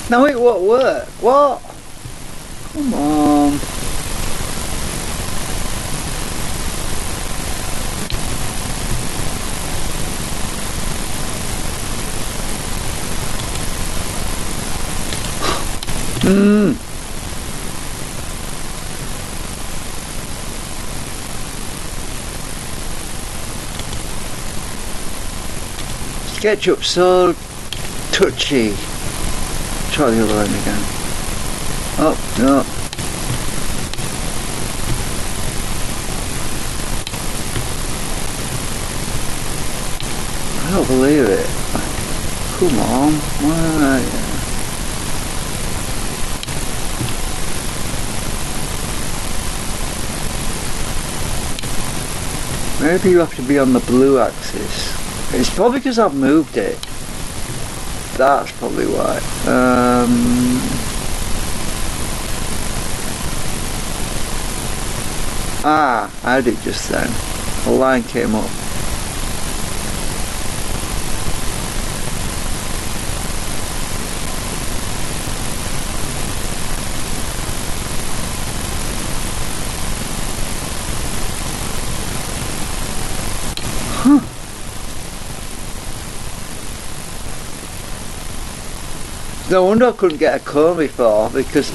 No, it won't work. What? Come on. SketchUp's so touchy. Try the other end again. Oh, no. I don't believe it. Come on. Why? Maybe you have to be on the blue axis. It's probably because I've moved it. That's probably why. I had it just then. A line came up. No wonder I couldn't get a cone before, because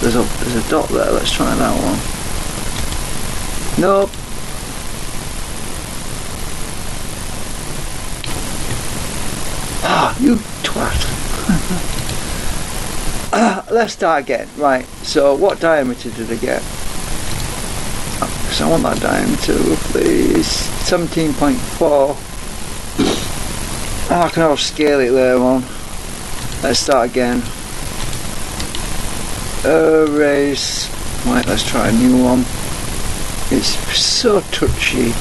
there's a dot there. Let's try that one. Nope. You twat. Let's start again. Right, so what diameter did I get? So I want that diameter roughly 17.4. I can always scale it later on. Let's start again. Erase. Right, let's try a new one. It's so touchy.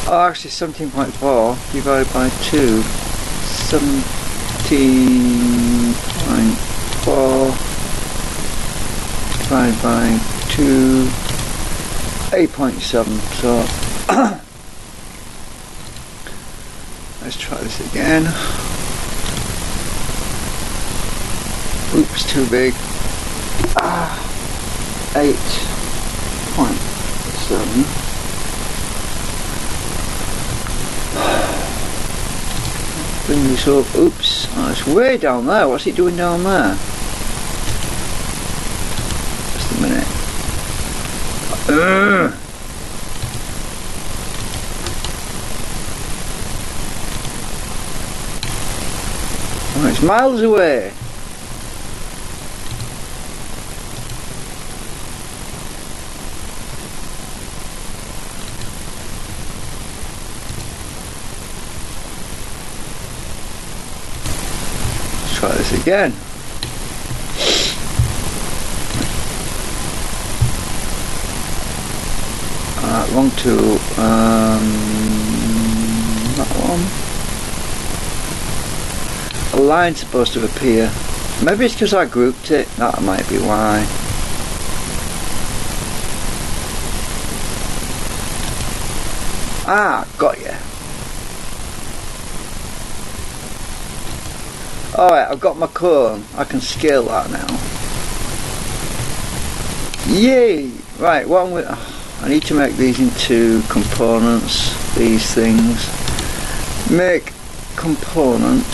Oh, actually 17.4 divided by 2. 17.4 divided by 2. 8.7. So let's try this again. Oops, too big. 8.7. Bring this up. Oops, it's way down there. What's it doing down there? Just a minute. Oh, it's miles away. Let's try this again. Wrong tool. That one. A line's supposed to appear. Maybe it's because I grouped it. That might be why. Ah, got you. Alright, I've got my cone. I can scale that now. Yay! Right, what I'm with. I need to make these into components, these things. Make component.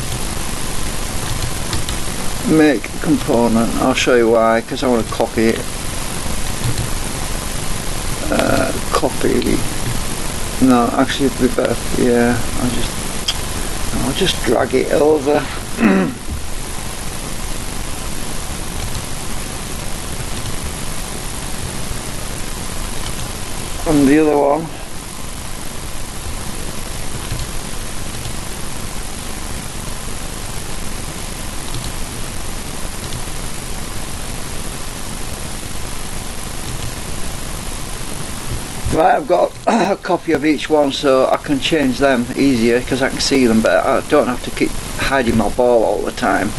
Make component. I'll show you why, because I want to copy it. Copy. No, actually it'd be better. Yeah, I'll just drag it over. And the other one. Right, I've got a copy of each one so I can change them easier because I can see them, but I don't have to keep hiding my ball all the time.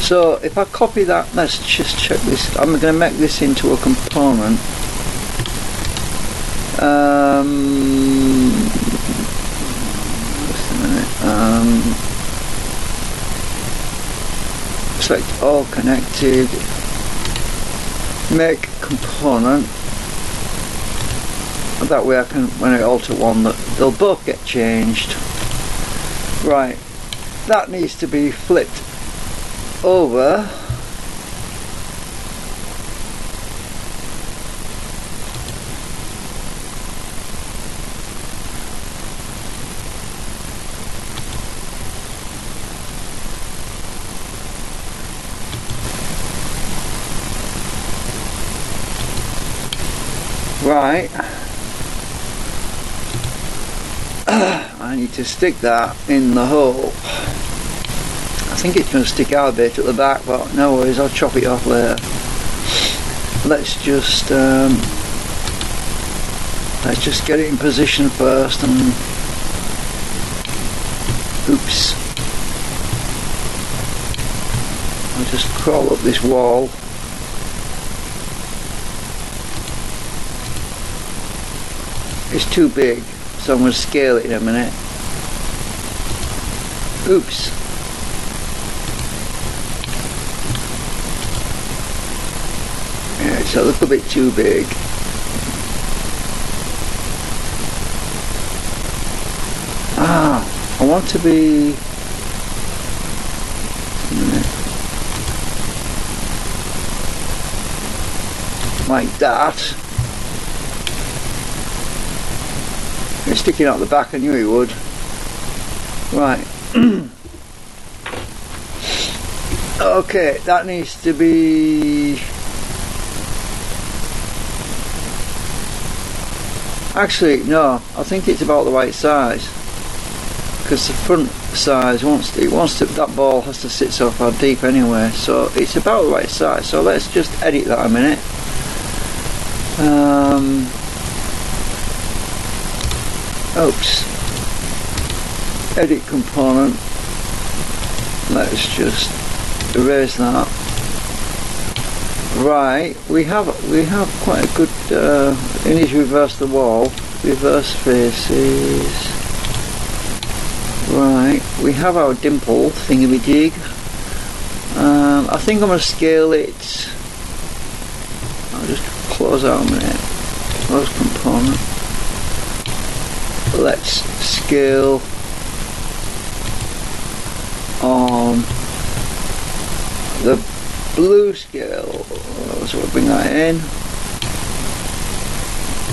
So if I copy that, let's just check this. I'm going to make this into a component. Just a minute. Select all connected. Make component. That way I can, when I alter one, that they'll both get changed. Right, that needs to be flipped over. Right. I need to stick that in the hole. I think it's going to stick out a bit at the back, but no worries, I'll chop it off later. Let's just get it in position first. And oops, I'll just crawl up this wall. It's too big, so I'm going to scale it in a minute. Oops. Yeah, it's a little bit too big. Ah, I want to be... like that. It's sticking out the back, I knew it would. Right. Okay, that needs to be... Actually, no, I think it's about the right size. Because the front size wants to, that ball has to sit so far deep anyway, so it's about the right size. So let's just edit that a minute. Oops. Edit component. Let's just erase that. Right, we have quite a good. We need to reverse the wall. Reverse faces. Right, we have our dimple thingamajig. I think I'm going to scale it. I'll just close out a minute. Close component. Let's scale on the blue scale. So we'll bring that in.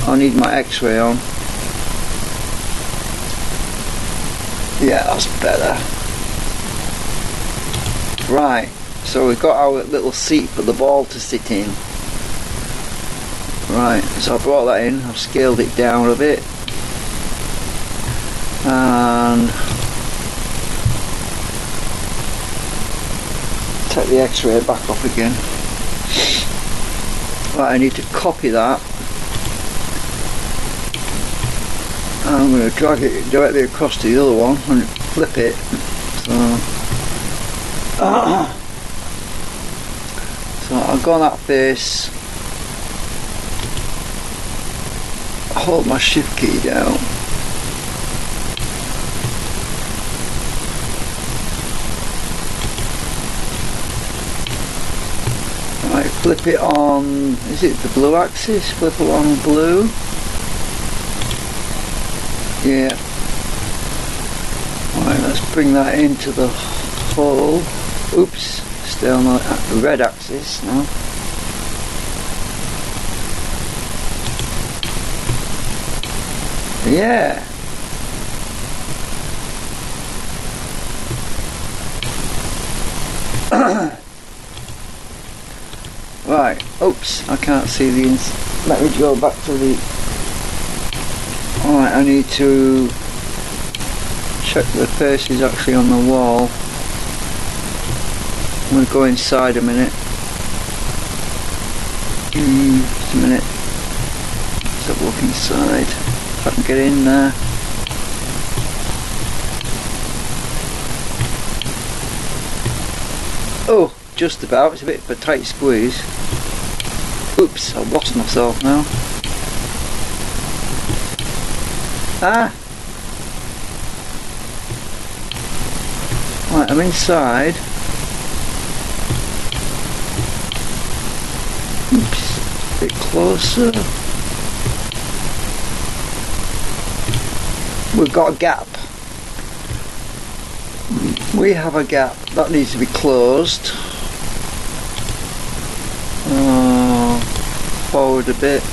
I need my X-ray on. Yeah, that's better. Right, so we've got our little seat for the ball to sit in. Right, so I brought that in, I've scaled it down a bit, and take the X-ray back off again. Right, I need to copy that. I'm going to drag it directly across to the other one and flip it. So I'll go on that face, hold my shift key down, right, flip it on, is it the blue axis? Flip along blue. Yeah. Right, let's bring that into the hole. Oops, stay on the red axis now. Yeah. Right, oops, I can't see the let me go back to the... Alright, I need to check the face is actually on the wall. I'm going to go inside a minute. Just a minute. Let's have a look inside. If I can get in there. Oh, just about. It's a bit of a tight squeeze. Oops, I've lost myself now. Ah! Right, I'm inside. Oops, a bit closer. We've got a gap. We have a gap that needs to be closed. Forward a bit.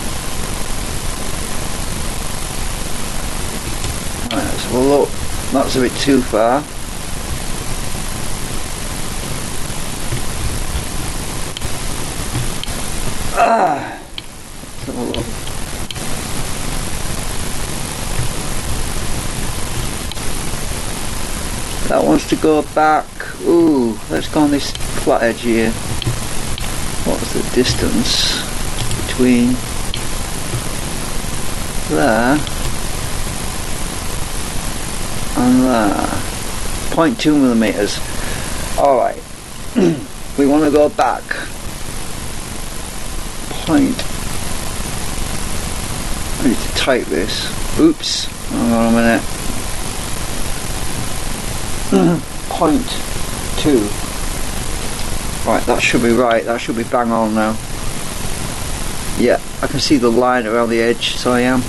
Right, let's have a look. That's a bit too far. Let's have a look. That wants to go back. Ooh, let's go on this flat edge here. What's the distance between there and there? 0.2 millimeters. Alright. We want to go back. Point. I need to type this. Oops. Hang on a minute. 0.2. Right, that should be right. That should be bang on now. Yeah, I can see the line around the edge, so I am.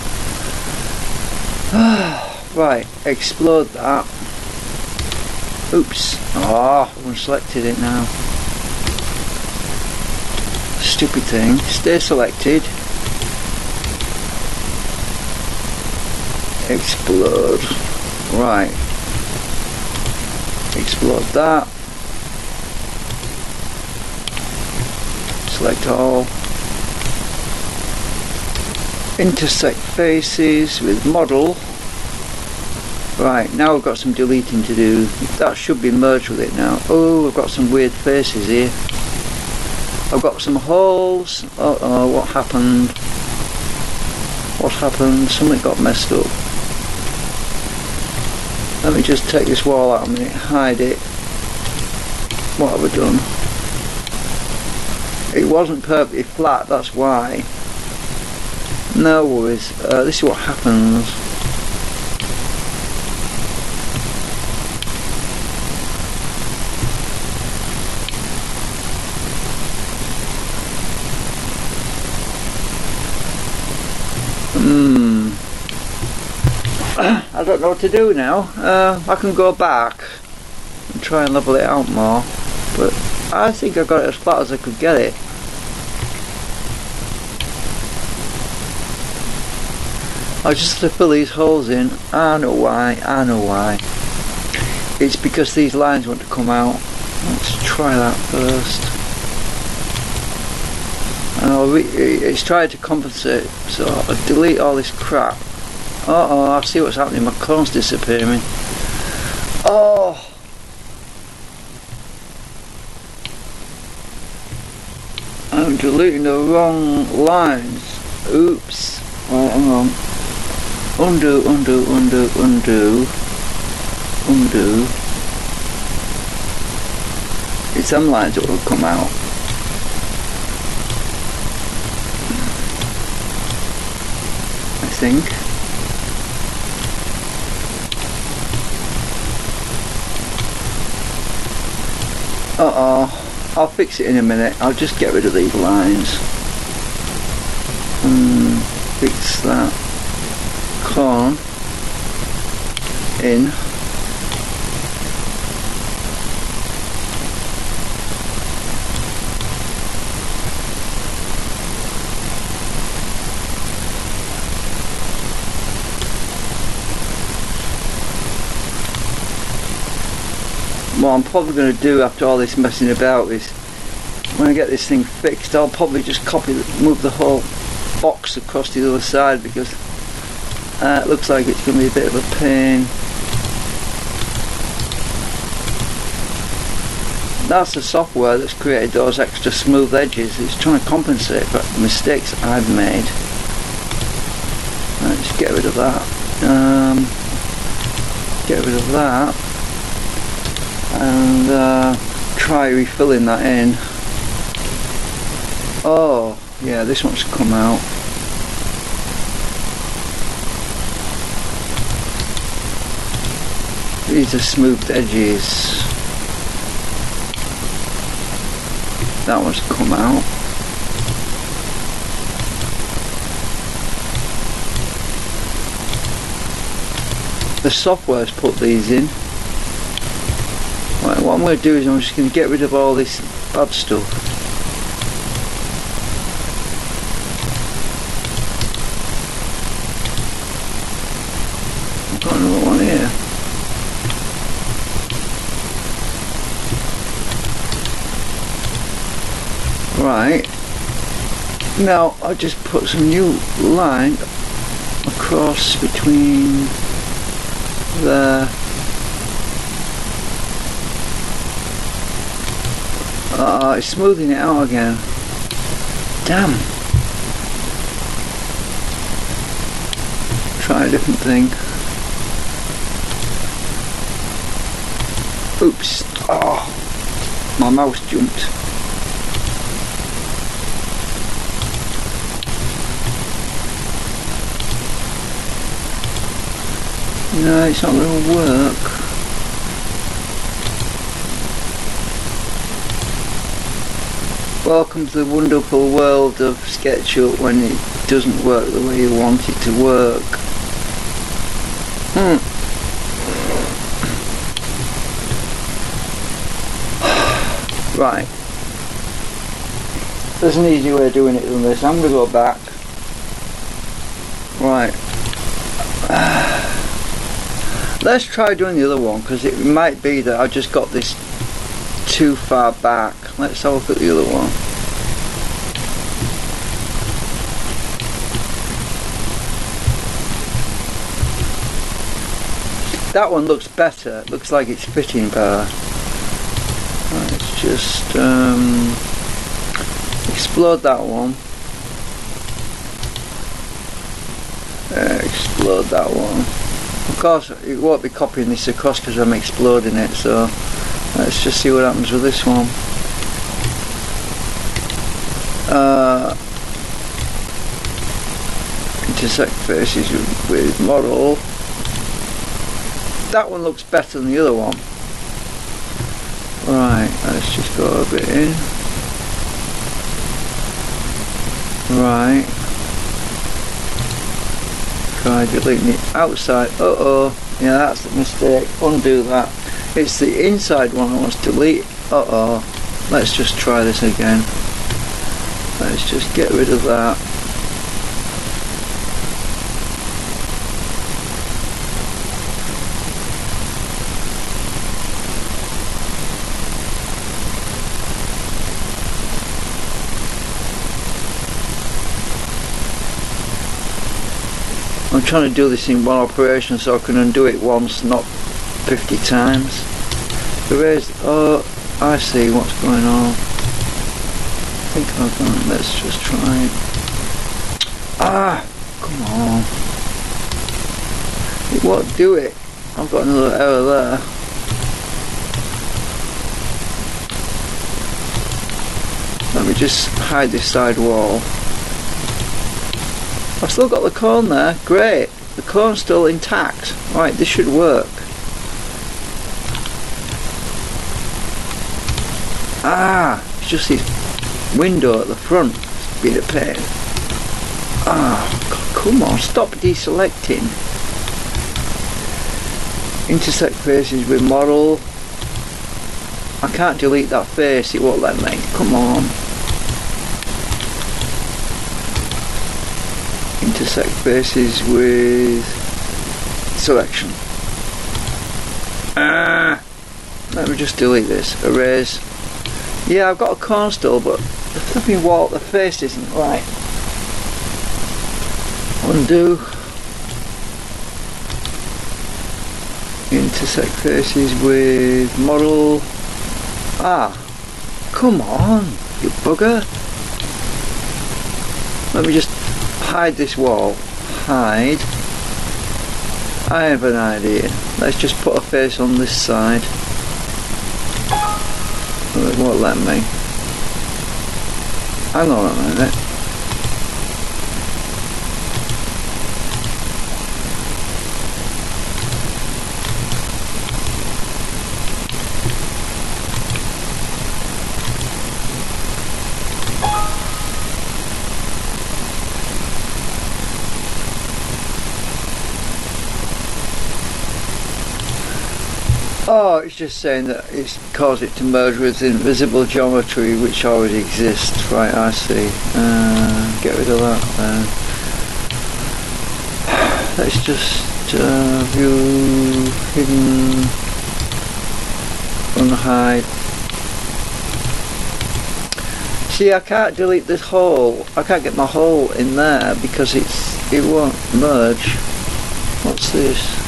Right, explode that. Oops. Oh, I've unselected it now. Stupid thing. Stay selected. Explode. Right. Explode that. Select all. Intersect faces with model. Right, now we've got some deleting to do. That should be merged with it now. Oh, I've got some weird faces here. I've got some holes. Uh-oh, what happened? What happened? Something got messed up. Let me just take this wall out a minute, hide it. What have I done? It wasn't perfectly flat, that's why. No worries. This is what happens. I don't know what to do now. I can go back and try and level it out more, but I think I got it as flat as I could get it. I just have to fill these holes in. I know why. It's because these lines want to come out. Let's try that first. And it's trying to compensate, so I'll delete all this crap. Uh-oh, I see what's happening, my corn's disappearing. Oh! I'm deleting the wrong lines. Oops. Right, hang on. Undo. It's some lines that will come out. I think. Uh-oh. I'll fix it in a minute. I'll just get rid of these lines. Fix that. Corn in. What I'm probably going to do after all this messing about is, when I get this thing fixed, I'll probably just move the whole box across to the other side, because it looks like it's going to be a bit of a pain. That's the software that's created those extra smooth edges. It's trying to compensate for mistakes I've made. Let's get rid of that. Get rid of that. And try refilling that in. Oh, yeah, this one's come out. These are smoothed edges. That one's come out. The software's put these in. Right, what I'm going to do is I'm just going to get rid of all this bad stuff. I've got another one here. Right, now I'll just put some new line across between there. It's smoothing it out again. Damn. Try a different thing. Oops. Oh, my mouse jumped. No, it's not going to work. Welcome to the wonderful world of SketchUp when it doesn't work the way you want it to work. Right. There's an easy way of doing it than this. I'm going to go back. Right. Let's try doing the other one, because it might be that I just got this too far back. Let's have a look at the other one. That one looks better. It looks like it's fitting better. Let's just explode that one. Explode that one. Of course, it won't be copying this across because I'm exploding it, so let's just see what happens with this one. Intersect faces with model. That one looks better than the other one. Right, let's just go a bit in. Right. Try deleting the outside. Uh-oh. Yeah, that's the mistake. Undo that. It's the inside one I want to delete. Uh-oh. Let's just try this again. Let's just get rid of that. I'm trying to do this in one operation so I can undo it once, not 50 times. Erase. Oh, I see what's going on. I think I've done. Let's just try it. Ah, come on. It won't do it. I've got another error there. Let me just hide this side wall. I've still got the cone there. Great. The cone's still intact. Right, this should work. Ah, it's just this window at the front. It's been a pain. Ah, God, come on, stop deselecting. Intersect faces with model. I can't delete that face, it won't let me. Come on. Intersect faces with selection. Let me just delete this. Erase. Yeah, I've got a cone still, but the flipping wall, the face isn't right. Undo. Intersect faces with model. Ah, come on, you bugger. Let me just hide this wall. Hide. I have an idea. Let's just put a face on this side. Oh, it won't let me. Hang on a minute. Oh, it's just saying that it's caused it to merge with invisible geometry which already exists. Right, I see. Get rid of that then. Let's just view, hidden, unhide. See, I can't delete this hole. I can't get my hole in there because it won't merge. What's this?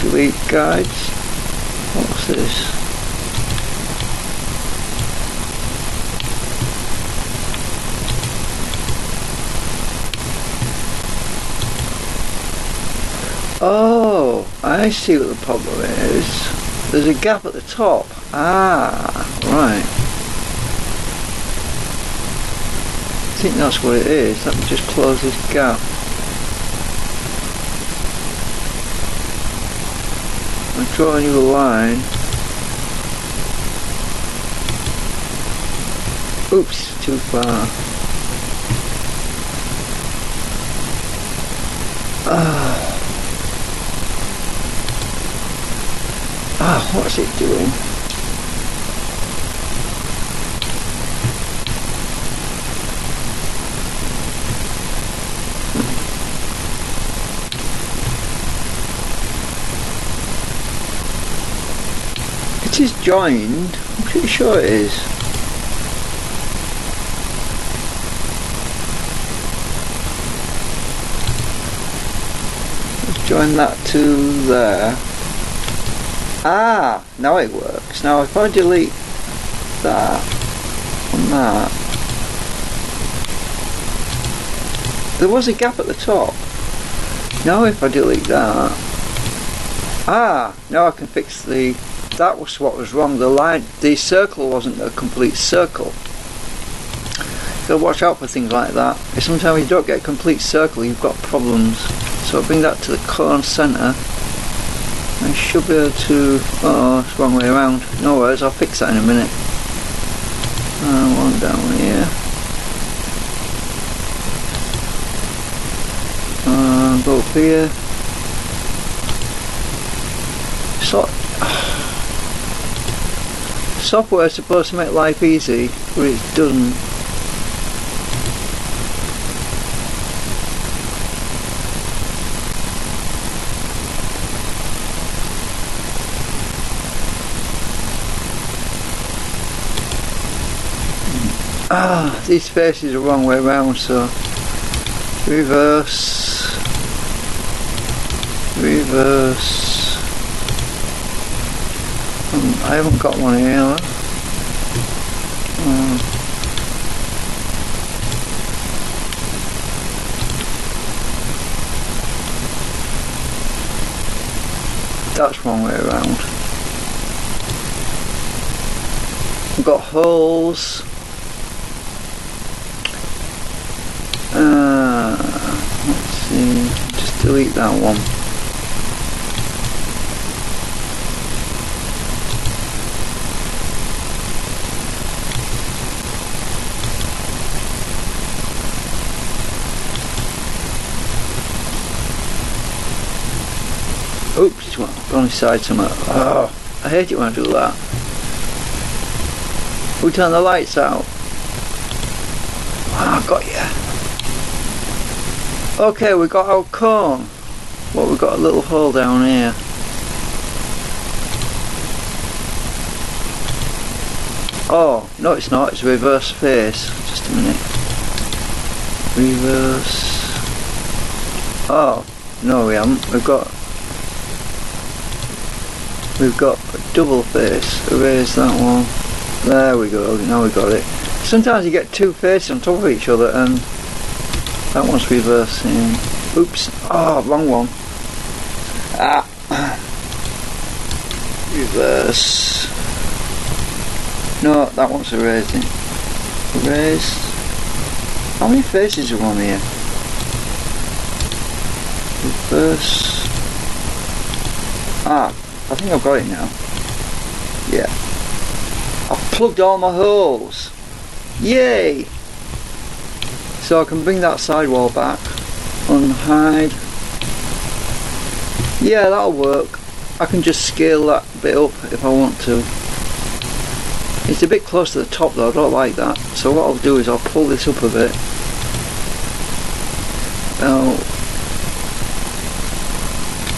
Delete guides. What's this? Oh, I see what the problem is. There's a gap at the top. Ah, right. I think that's what it is. Let me just close this gap. Draw a new line. Oops, too far. What's it doing? It is joined. I'm pretty sure it is. Let's join that to there. Ah, now it works. Now if I delete that and that, there was a gap at the top. Now if I delete that, now I can fix the. That was what was wrong. The circle wasn't a complete circle. So watch out for things like that. If sometimes you don't get a complete circle, you've got problems. So I'll bring that to the cone centre. I should be able to. Oh, it's the wrong way around. No worries, I'll fix that in a minute. One down here. Go up here. Software is supposed to make life easy, but it doesn't. These faces are the wrong way around, so reverse, reverse. I haven't got one here. That's one way around. We've got holes. Let's see, just delete that one. Oops, it's gone inside somewhere. Oh, I hate it when I do that. We turn the lights out. Ah, got ya. Okay, we got our cone. Well, we've got a little hole down here. Oh, no it's not, it's reverse face. Just a minute. Reverse. Oh, no we haven't. We've got a double face. Erase that one. There we go, now we got it. Sometimes you get two faces on top of each other and that one's reversing. Oops, oh, wrong one. Ah. Reverse. No, that one's erasing. Erase. How many faces are on here? Reverse. Ah, I think I've got it now. Yeah. I've plugged all my holes. Yay! So I can bring that sidewall back. Unhide. Yeah, that'll work. I can just scale that bit up if I want to. It's a bit close to the top though, I don't like that. So what I'll do is I'll pull this up a bit. About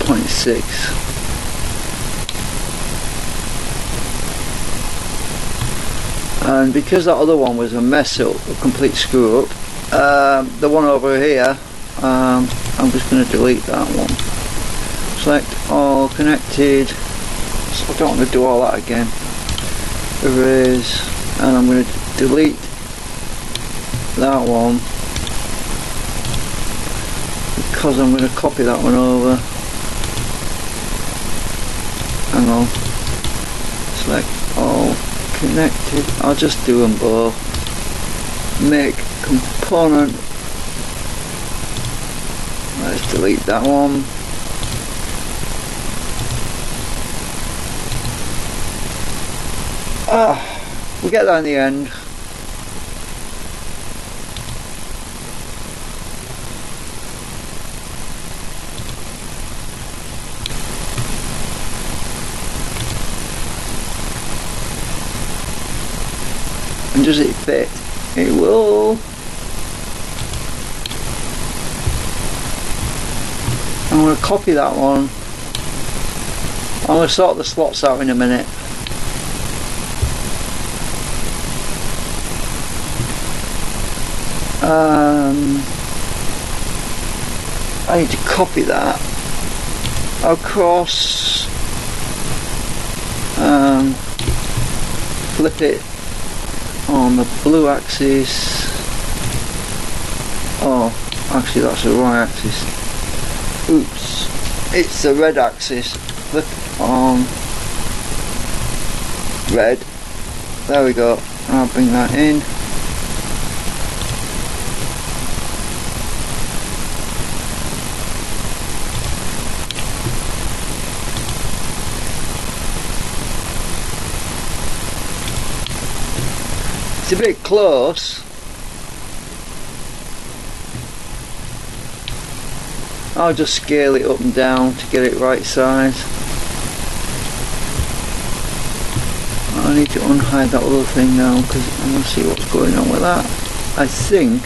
0.6. And because that other one was a mess up, a complete screw up, the one over here, I'm just going to delete that one. Select all connected, so I don't want to do all that again. Erase, and I'm going to delete that one because I'm going to copy that one over. Hang on. Select all connected. I'll just do them both. Make component. Let's delete that one. We get that in the end. And does it fit? It will. I'm going to copy that one. I'm going to sort the slots out in a minute. I need to copy that across, flip it on the blue axis. Oh, actually that's the wrong axis. Oops, it's the red axis. Flip on red. There we go. I'll bring that in. It's a bit close. I'll just scale it up and down to get it right size. I need to unhide that other thing now because I want to see what's going on with that. I think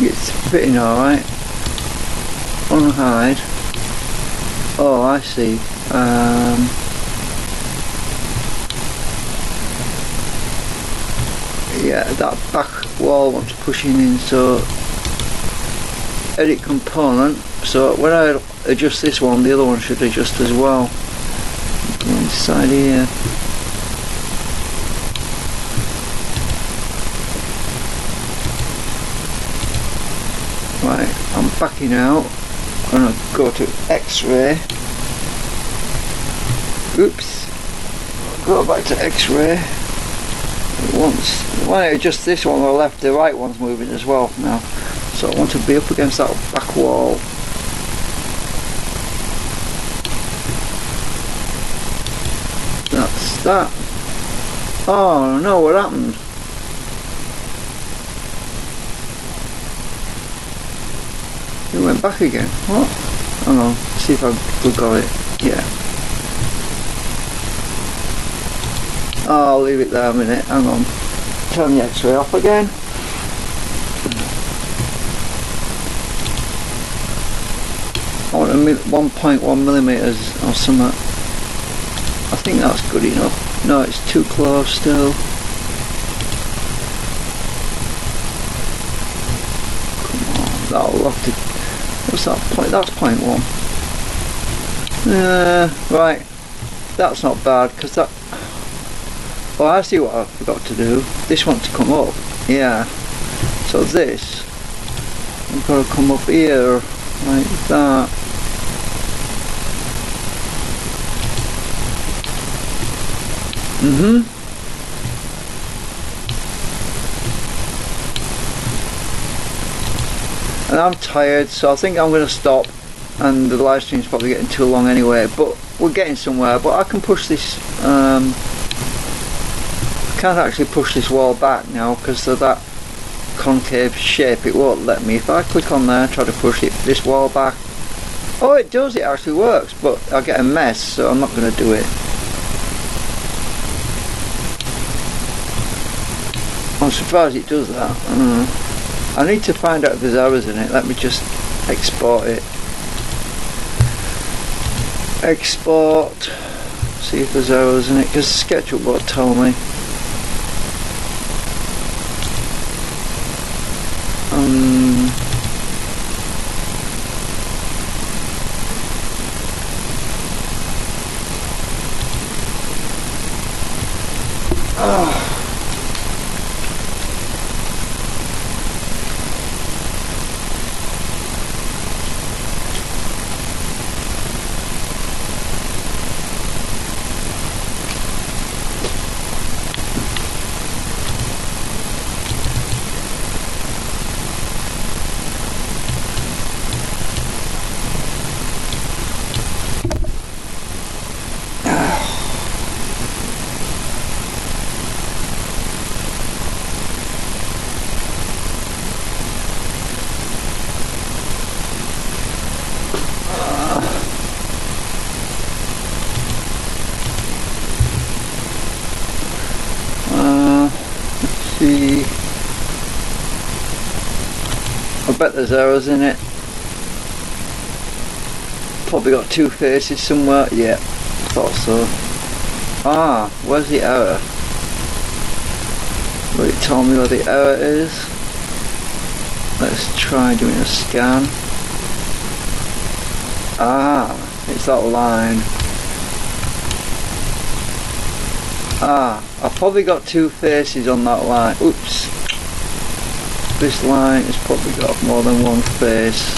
it's fitting alright. Unhide. Oh, I see. yeah, that back wall wants pushing in, so edit component. So when I adjust this one, the other one should adjust as well. Go inside here. Right, I'm backing out. I'm going to go to X-ray. Oops. Go back to X-ray. Once when I adjust this one on the left, the right one's moving as well now. So I want to be up against that back wall. That's that. Oh no, what happened? It went back again. What? Hang on, see if I've got it. Yeah. Oh, I'll leave it there a minute. Hang on. Turn the X-ray off again. I want 1.1 millimeters or something. I think that's good enough. No, it's too close still. Come on, that'll have to. What's that point? That's 0.1. Right. That's not bad because that. Oh, I see what I forgot to do. This wants to come up. Yeah. So this, I've got to come up here like that. And I'm tired, so I think I'm going to stop. And the live stream's probably getting too long anyway. But we're getting somewhere. But I can push this. Can't actually push this wall back now because of that concave shape. It won't let me. If I click on there and try to push this wall back, oh, it does, it actually works, but I get a mess, so I'm not going to do it. I'm surprised it does that. I need to find out if there's errors in it. Let me just export it. Export, see if there's errors in it, because SketchUp won't tell me. I bet there's errors in it. Probably got two faces somewhere. Yeah, thought so. Ah, where's the error? Will it tell me where the error is? Let's try doing a scan. Ah, it's that line. Ah, I've probably got two faces on that line. Oops. This line has probably got more than one face.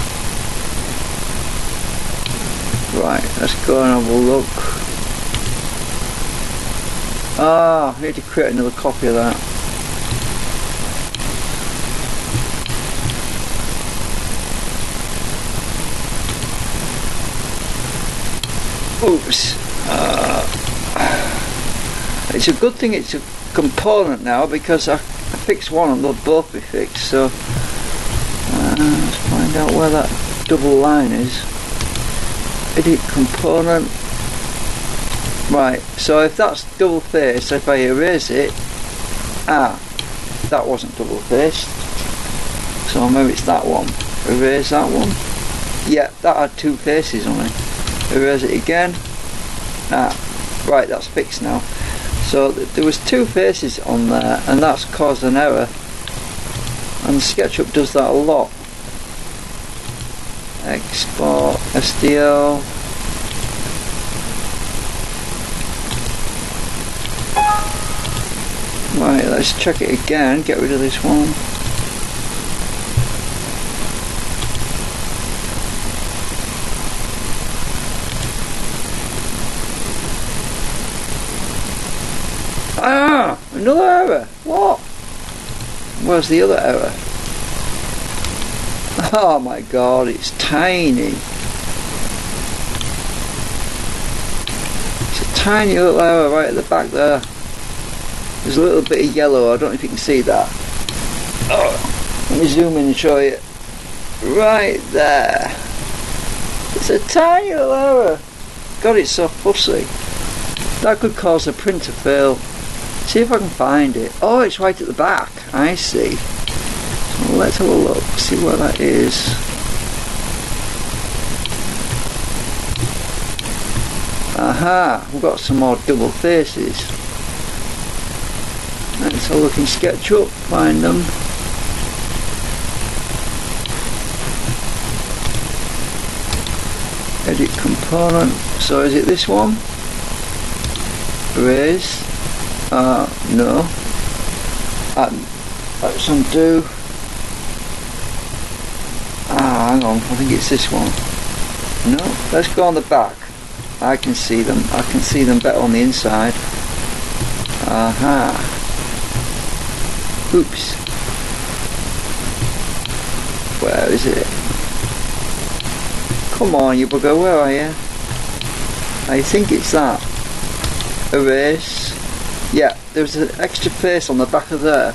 Right, let's go and have a look. Ah, I need to create another copy of that. Oops. It's a good thing it's a component now because I fixed one and they'll both be fixed. So let's find out where that double line is. Edit component. Right, so if that's double faced, if I erase it, that wasn't double faced. So maybe it's that one. Erase that one. Yeah, that had two faces on it. Erase it again. Right, that's fixed now. So there was two faces on there, and that's caused an error. And SketchUp does that a lot. Export SDL. Right, let's check it again. Get rid of this one. Ah, another error. What? Where's the other error? Oh my god, it's tiny. It's a tiny little error right at the back there. There's a little bit of yellow, I don't know if you can see that. Oh, let me zoom in and show you. Right there. It's a tiny little error. God, it's so fussy. That could cause a print to fail. See if I can find it. Oh, it's right at the back. I see. So let's have a look, see where that is. Aha, we've got some more double faces. Let's have a look in SketchUp, find them. Edit component. So is it this one? Erase. No. Let's undo. Hang on, I think it's this one. No, let's go on the back. I can see them. I can see them better on the inside. Aha. Oops. Where is it? Come on, you bugger, where are you? I think it's that. Erase. Yeah, there's an extra face on the back of there.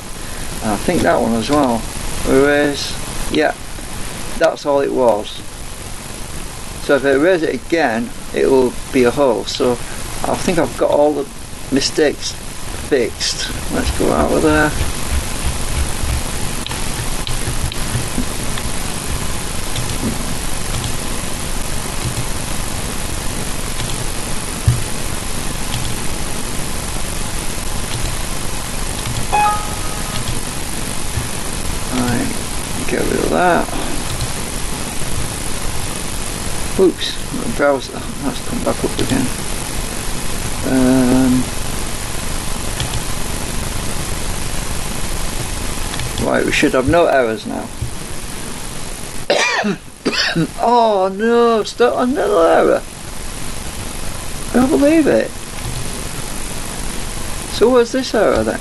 I think that one as well. Erase. Yeah, that's all it was. So if I erase it again, it will be a hole. So I think I've got all the mistakes fixed. Let's go out of there. Get rid of that. Oops, browser. That's come back up again. Right, we should have no errors now. Oh no, still another error. I can't believe it. So where's this error then?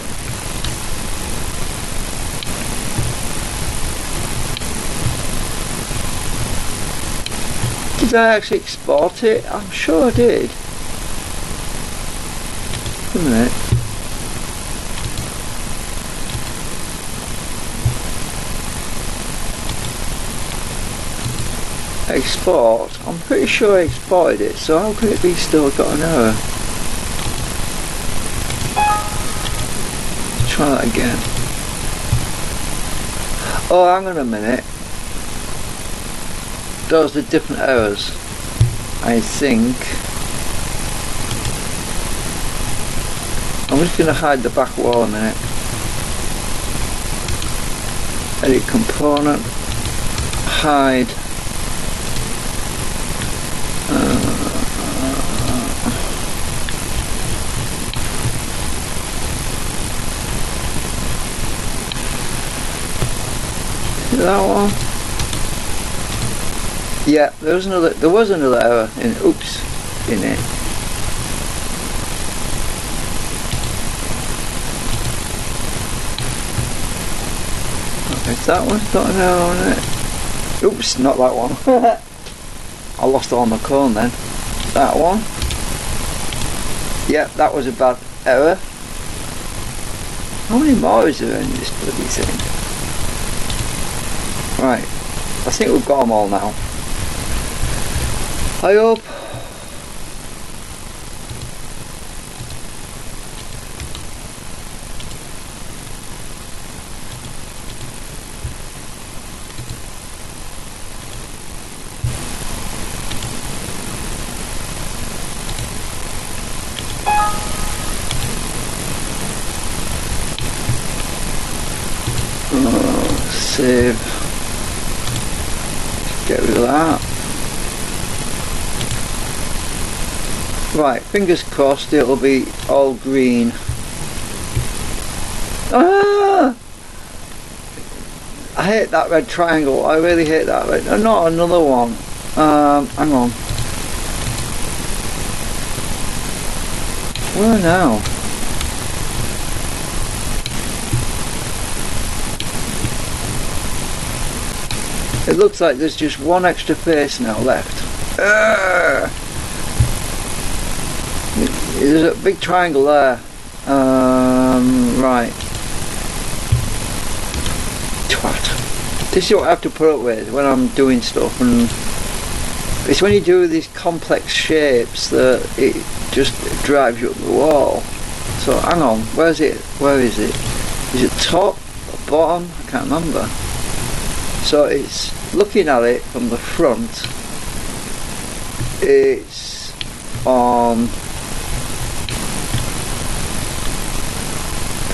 Did I actually export it? I'm sure I did. Wait a minute. Export? I'm pretty sure I exported it, so how could it be still got an error? Let's try that again. Oh, hang on a minute. Those are different errors, I think. I'm just going to hide the back wall a minute. Edit component, hide. That one. Yeah, there was another error in oops in it. Okay, that one's got an error on it. Oops, not that one. I lost all my cone then. That one. Yeah, that was a bad error. How many more is there in this bloody thing? Right, I think we've got them all now. I hope. get rid of that. Right, fingers crossed it'll be all green. Ah! I hate that red triangle. I really hate that red. Not another one. Hang on. Where now? It looks like there's just one extra face now left. There's a big triangle there. Right. Twat. This is what I have to put up with when I'm doing stuff, and it's when you do these complex shapes that it just drives you up the wall. So hang on, where is it? Is it top or bottom? I can't remember. So it's looking at it from the front, it's on,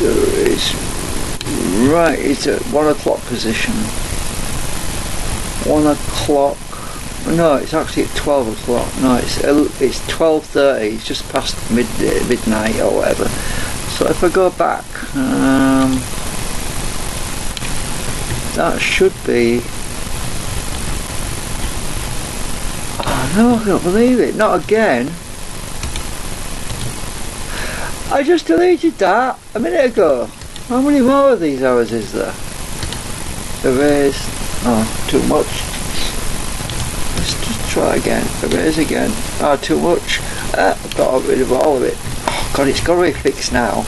it's right, it's at 1 o'clock position. 1 o'clock, no, it's actually at 12 o'clock. No, it's 12:30, it's just past midnight or whatever. So if I go back, that should be, oh no, I can't believe it, not again. I just deleted that a minute ago. How many more of these hours is there? Erase, oh, too much. Let's just try again, erase again. Oh, too much. I've got rid of all of it. Oh god, it's got to be fixed now.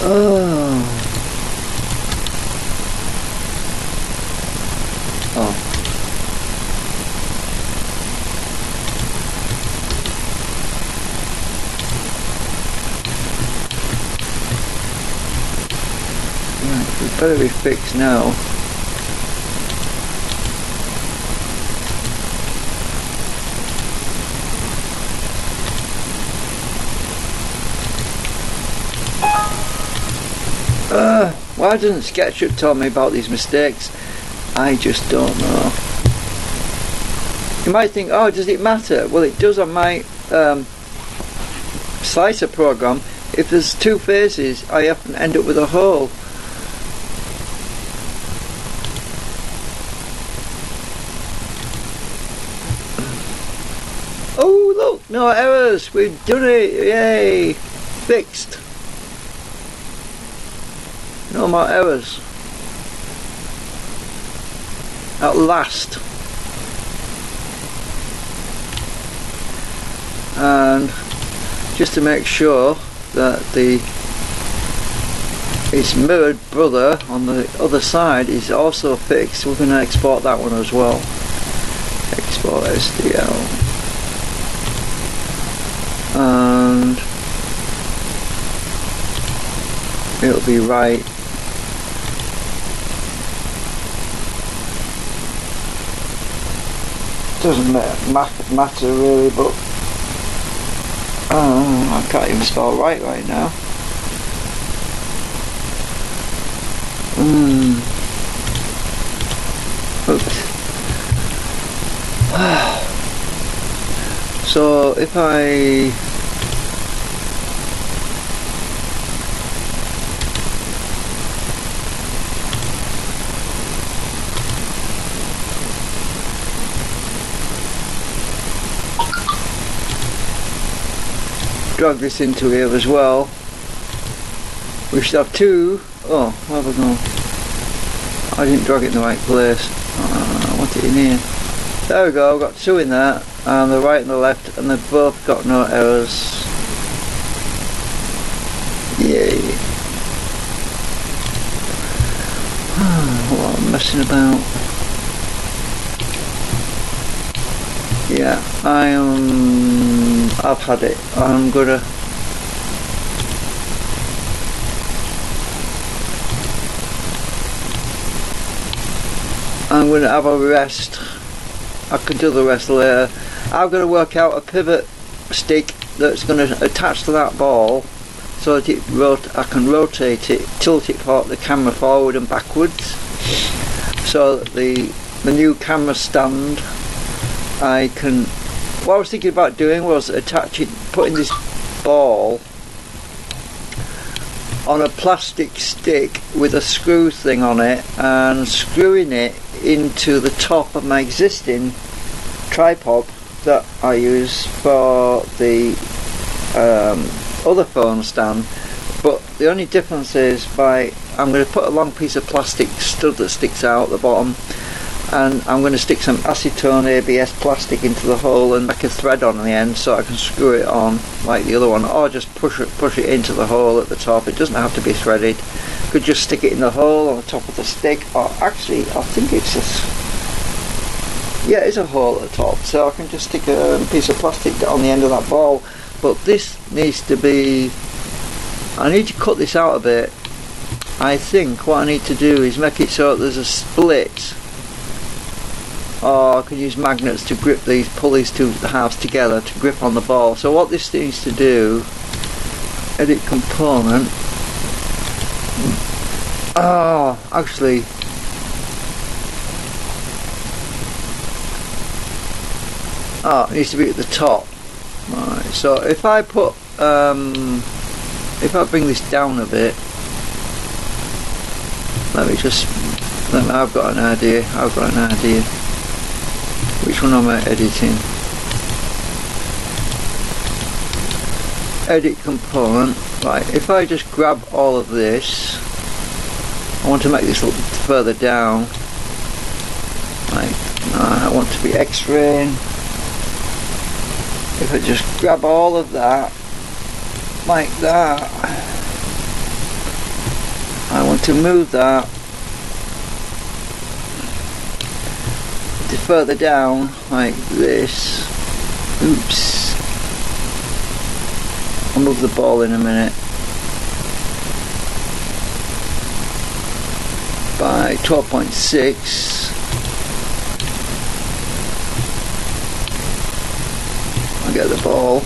Oh. Better be fixed now. Why doesn't SketchUp tell me about these mistakes? I just don't know. You might think, oh, does it matter? Well, it does on my slicer program. If there's two faces, I often end up with a hole. Oh look, no errors, we've done it, yay, fixed. No more errors. At last. And just to make sure that its mirrored brother on the other side is also fixed, we're going to export that one as well. Export SDL. And it'll be right. Doesn't matter really, but I can't even spell right now. Oops. So if I drag this into here as well, we should have two. Oh, where have I gone? I didn't drag it in the right place. I want it in here. There we go, I've got two in there, and the right and the left, and they've both got no errors. Yay. What I'm messing about. Yeah, I've had it. I'm gonna have a rest. I can do the rest later. I've got to work out a pivot stick that's going to attach to that ball so that I can rotate it, tilt it for the camera forward and backwards. so the new camera stand, what I was thinking about doing was putting this ball on a plastic stick with a screw thing on it and screwing it into the top of my existing tripod that I use for the other phone stand. But the only difference is I'm going to put a long piece of plastic stud that sticks out the bottom, and I'm going to stick some acetone ABS plastic into the hole and make a thread on the end so I can screw it on like the other one, or just push it into the hole at the top. It doesn't have to be threaded. Could just stick it in the hole on the top of the stick, or actually I think it's a hole at the top, so I can just stick a piece of plastic on the end of that ball. But this needs to be, I need to cut this out a bit. I think what I need to do is make it so that there's a split, or I can use magnets to pull these two halves together to grip on the ball. So what this needs to do, edit component, actually, it needs to be at the top. Right, so if I bring this down a bit, I've got an idea. Which one am I editing? Edit component. Right, if I just grab all of this, I want to make this look further down. Right, I want to be X-raying. If I just grab all of that, like that, I want to move that further down like this. Oops. I'll move the ball in a minute. By 12.6. I'll get the ball.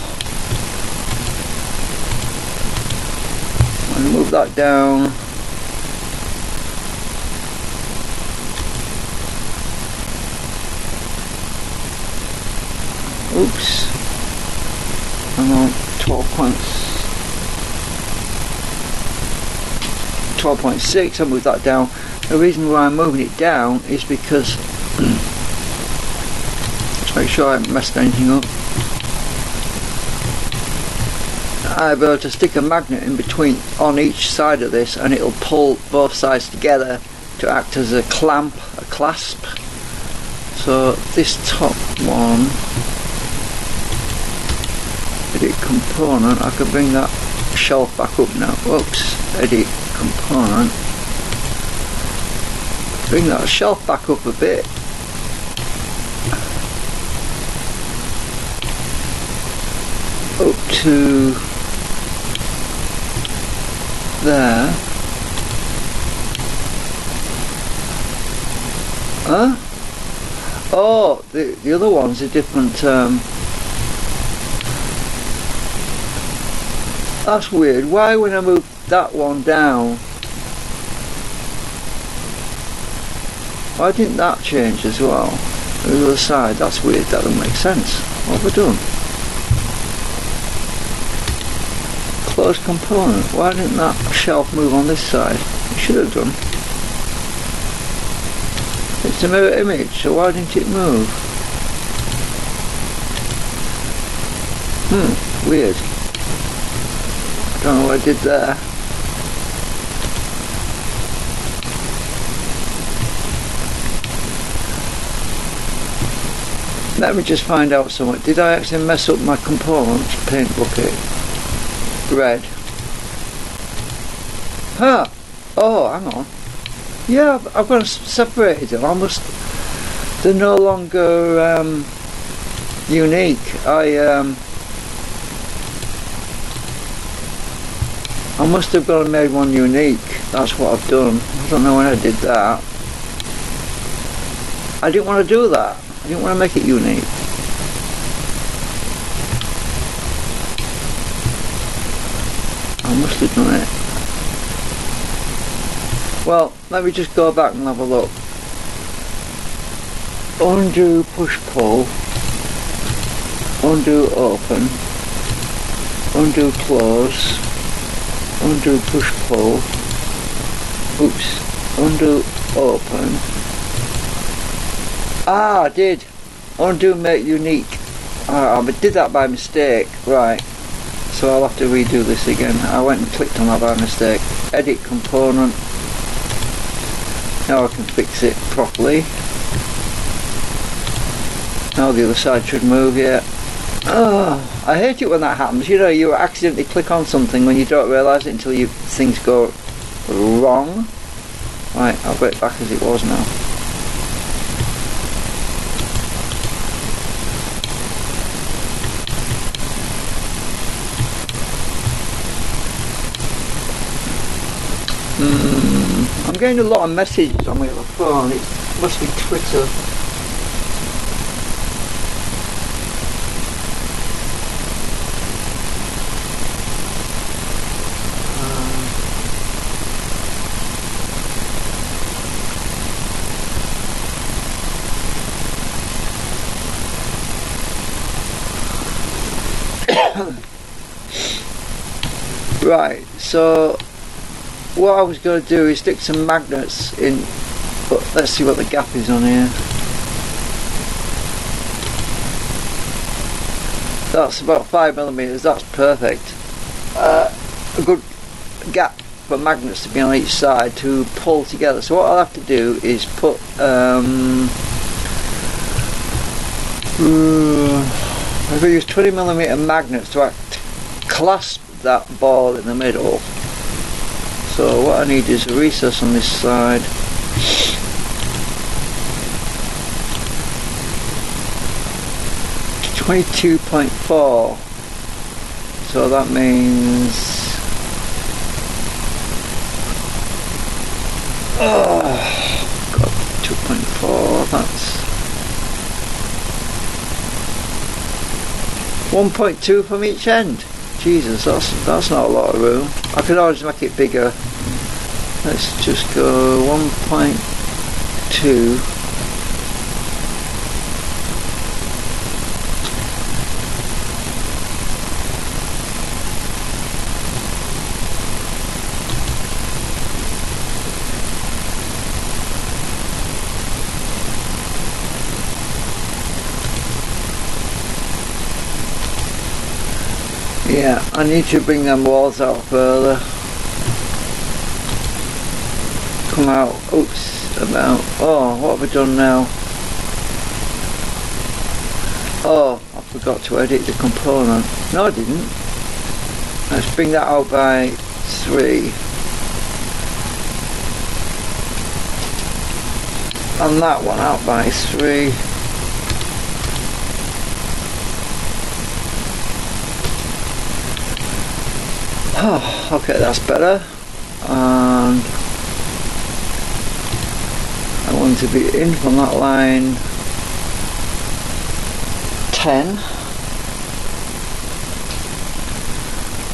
I'll move that down. Oops, I'm on 12.6, I'll move that down. The reason why I'm moving it down is because, let's make sure I haven't messed anything up. I'll be able to stick a magnet in between on each side of this, and it'll pull both sides together to act as a clasp. So this top one, edit component, I can bring that shelf back up now. Oops, edit component. Bring that shelf back up a bit. Up to there. Huh? Oh, the other one's a different. That's weird. Why when I move that one down, why didn't that change as well? The other side. That's weird. That doesn't make sense. What have I done? Close component. Why didn't that shelf move on this side? It should have done. It's a mirror image, so why didn't it move? Weird. I don't know what I did there. Let me just find out something. Did I actually mess up my components? Paint bucket. Red. Huh. Oh, hang on. Yeah, I've got to separate them. They're no longer unique. I must have gone and made one unique. That's what I've done. I don't know when I did that. I didn't want to do that. I didn't want to make it unique. I must have done it. Well, let me just go back and have a look. undo push pull, undo open, undo close, undo push pull, oops, undo open. I did undo make unique. I did that by mistake, right, so I'll have to redo this again. I went and clicked on that by mistake. Edit component. Now I can fix it properly. Now the other side should move, yeah. Oh, I hate it when that happens. You know, you accidentally click on something when you don't realise it until things go wrong. Right, I'll get it back as it was now. I'm getting a lot of messages on my other phone. It must be Twitter. Right, so what I was going to do is stick some magnets in, but let's see what the gap is on here. That's about 5mm, that's perfect. A good gap for magnets to be on each side to pull together. So what I'll have to do is put I'm going to use 20mm magnets to clasp that ball in the middle. So what I need is a recess on this side. .4, so that means God, 2.4, that's 1.2 from each end. Jesus, that's not a lot of room. I could always make it bigger. Let's just go 1.2. Yeah, I need to bring them walls out further. Come out, oops, about, oh, what have I done now? Oh, I forgot to edit the component. No, I didn't. Let's bring that out by 3. And that one out by 3. Oh, okay, that's better. And I want to be in from that line 10.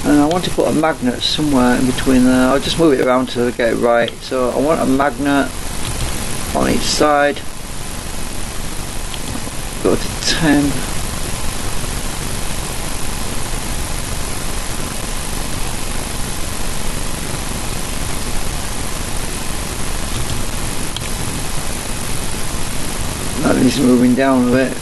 And I want to put a magnet somewhere in between there. I'll just move it around to get it right. So I want a magnet on each side. Go to 10. That is moving down a bit.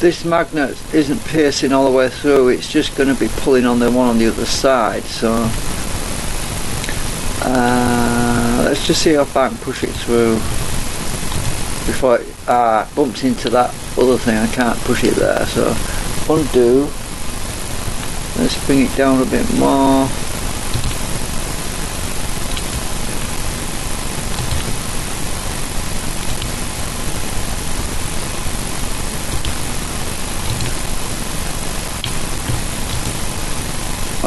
This magnet isn't piercing all the way through, it's just going to be pulling on the one on the other side, so let's just see how far I can push it through before it bumps into that other thing. I can't push it there, so undo, let's bring it down a bit more.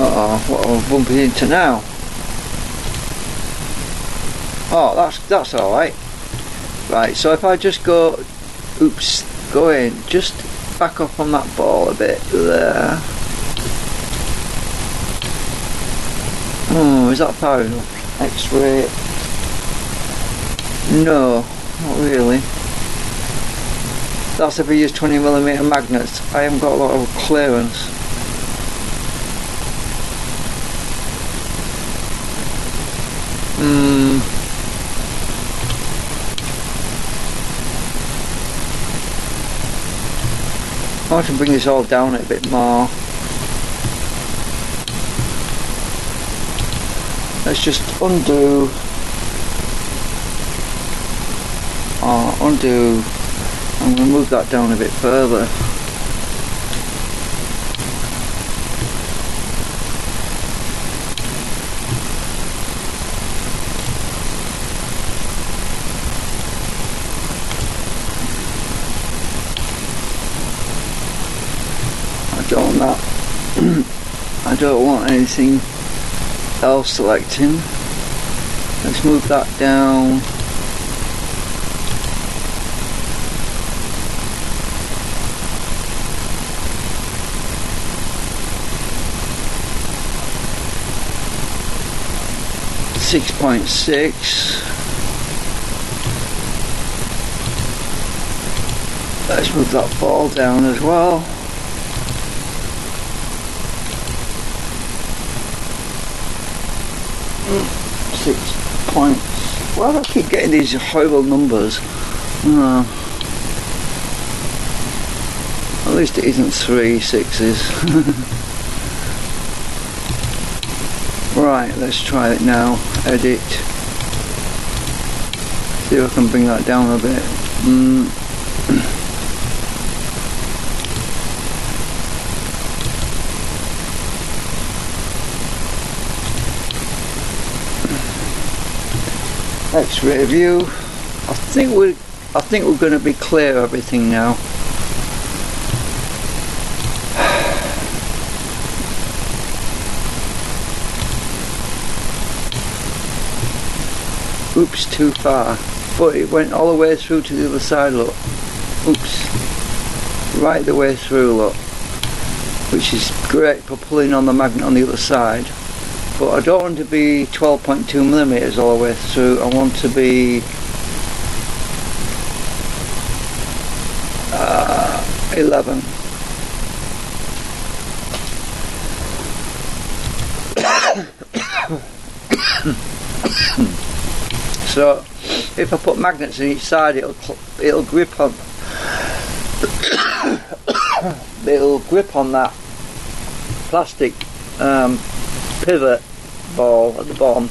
Uh-oh, what am I bumping into now? Oh, that's alright. Right, so if I just go, go in, just back up on that ball a bit there. Oh, is that far enough? X-ray? No, not really. That's if I use 20mm magnets. I haven't got a lot of clearance. I want to bring this all down a bit more. Let's just undo. Undo. I'm going to move that down a bit further. I don't want anything else selecting. Let's move that down. .6. Let's move that ball down as well. Why do I keep getting these horrible numbers? At least it isn't 3 6s. Right, let's try it now. Edit. See if I can bring that down a bit. X-ray view. I think we're going to be clear everything now. Oops, too far. But it went all the way through to the other side, look. Oops. Right the way through, look. Which is great for pulling on the magnet on the other side. But I don't want to be 12.2mm all the way through. I want to be 11. So if I put magnets on each side, it'll grip on that plastic pivot ball at the bottom.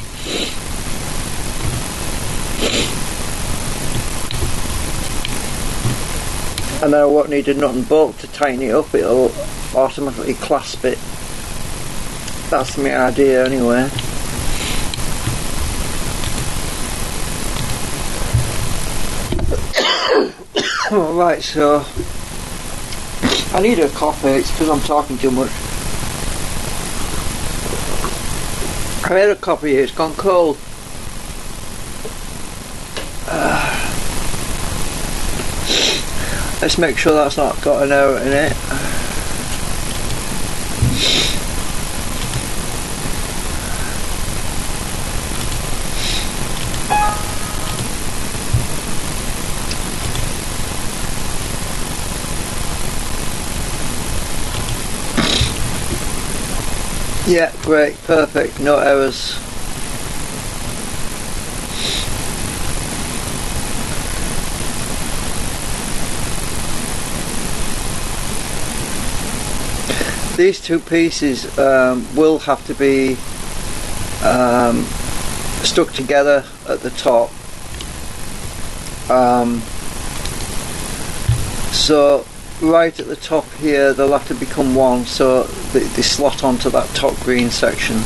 And then I won't need a nut and bolt to tighten it up, it'll automatically clasp it. That's my idea anyway. Right, so I need a coffee, it's because I'm talking too much. I had a coffee here, it's gone cold. Let's make sure that's not got an error in it. Yeah, great, perfect, no errors. These two pieces will have to be stuck together at the top. So right at the top here they'll have to become one, so they slot onto that top green section.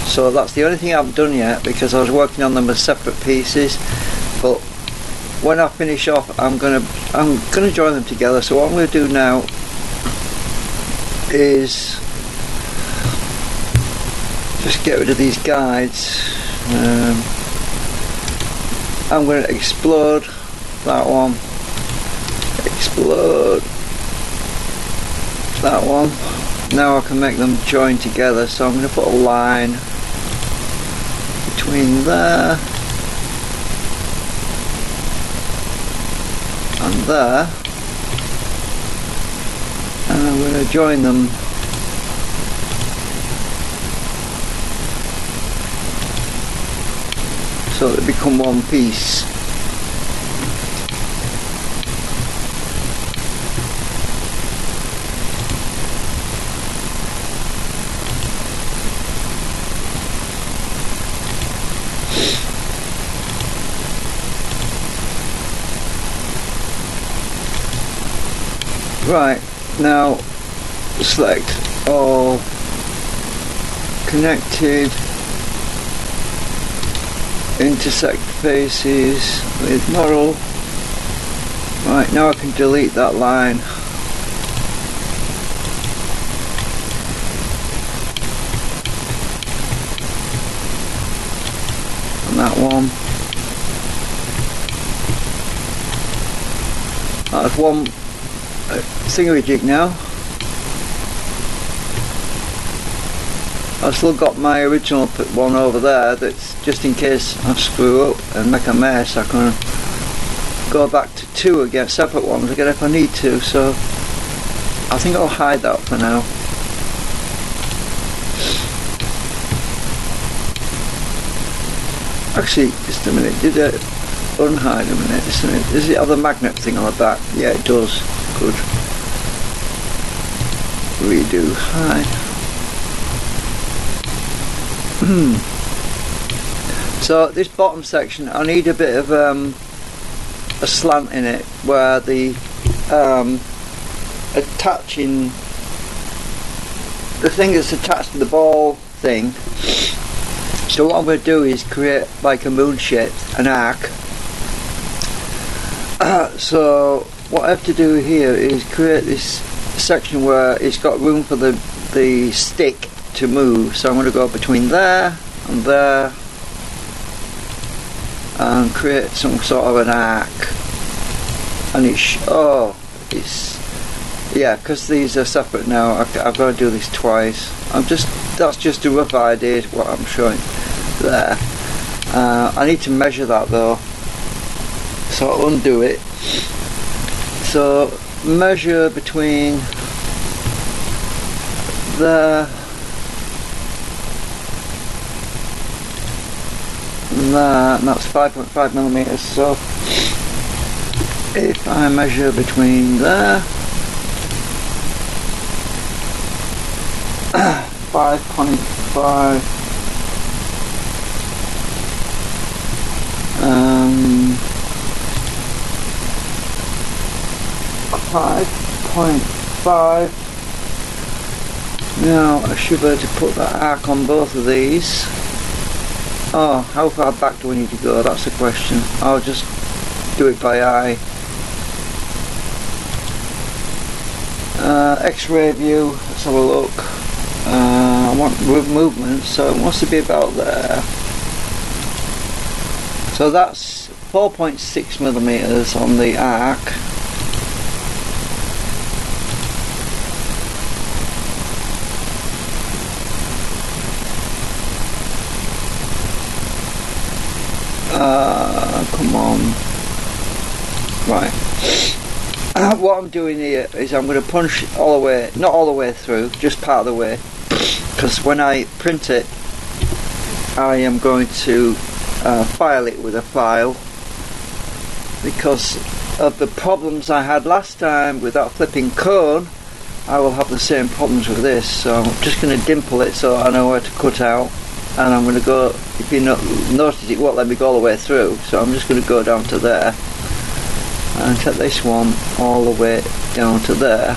So that's the only thing I haven't done yet, because I was working on them as separate pieces. But when I finish off, I'm gonna join them together. So what I'm gonna do now is just get rid of these guides. I'm going to explode that one, explode that one. Now I can make them join together, so I'm going to put a line between there and there, and I'm going to join them so they become one piece. Right, now select all connected, intersect faces with model. Right, now I can delete that line. And that one. That's one thingamajig now. I've still got my original one over there that's just in case I screw up and make a mess. I can go back to two again, separate ones again if I need to, so I think I'll hide that for now. Actually, just a minute, did it unhide a minute, just a minute. Does it have the magnet thing on the back? Yeah, it does. Good. Redo, hide. So this bottom section, I need a bit of a slant in it where the attaching the thing that's attached to the ball thing. So what I'm going to do is create like a moon shape, an arc. So what I have to do here is create this section where it's got room for the stick to move. So I'm going to go between there and there and create some sort of an arc. And it's yeah, because these are separate now. I've got to do this twice. That's just a rough idea is what I'm showing there. I need to measure that though, so I'll undo it. So measure between there and there, and that's 5.5 millimeters. So if I measure between there 5.5 5.5. Now I should be able to put that arc on both of these. Oh, how far back do we need to go? That's the question. I'll just do it by eye. X-ray view, let's have a look. I want movement, so it wants to be about there. So that's 4.6 millimeters on the arc. Come on. Right. What I'm doing here is I'm going to punch all the way, not all the way through, just part of the way, because when I print it I am going to file it with a file, because of the problems I had last time with that flipping cone. I will have the same problems with this, so I'm just going to dimple it so I know where to cut out, and I'm going to go, if you notice it won't let me go all the way through, so I'm just going to go down to there and take this one all the way down to there.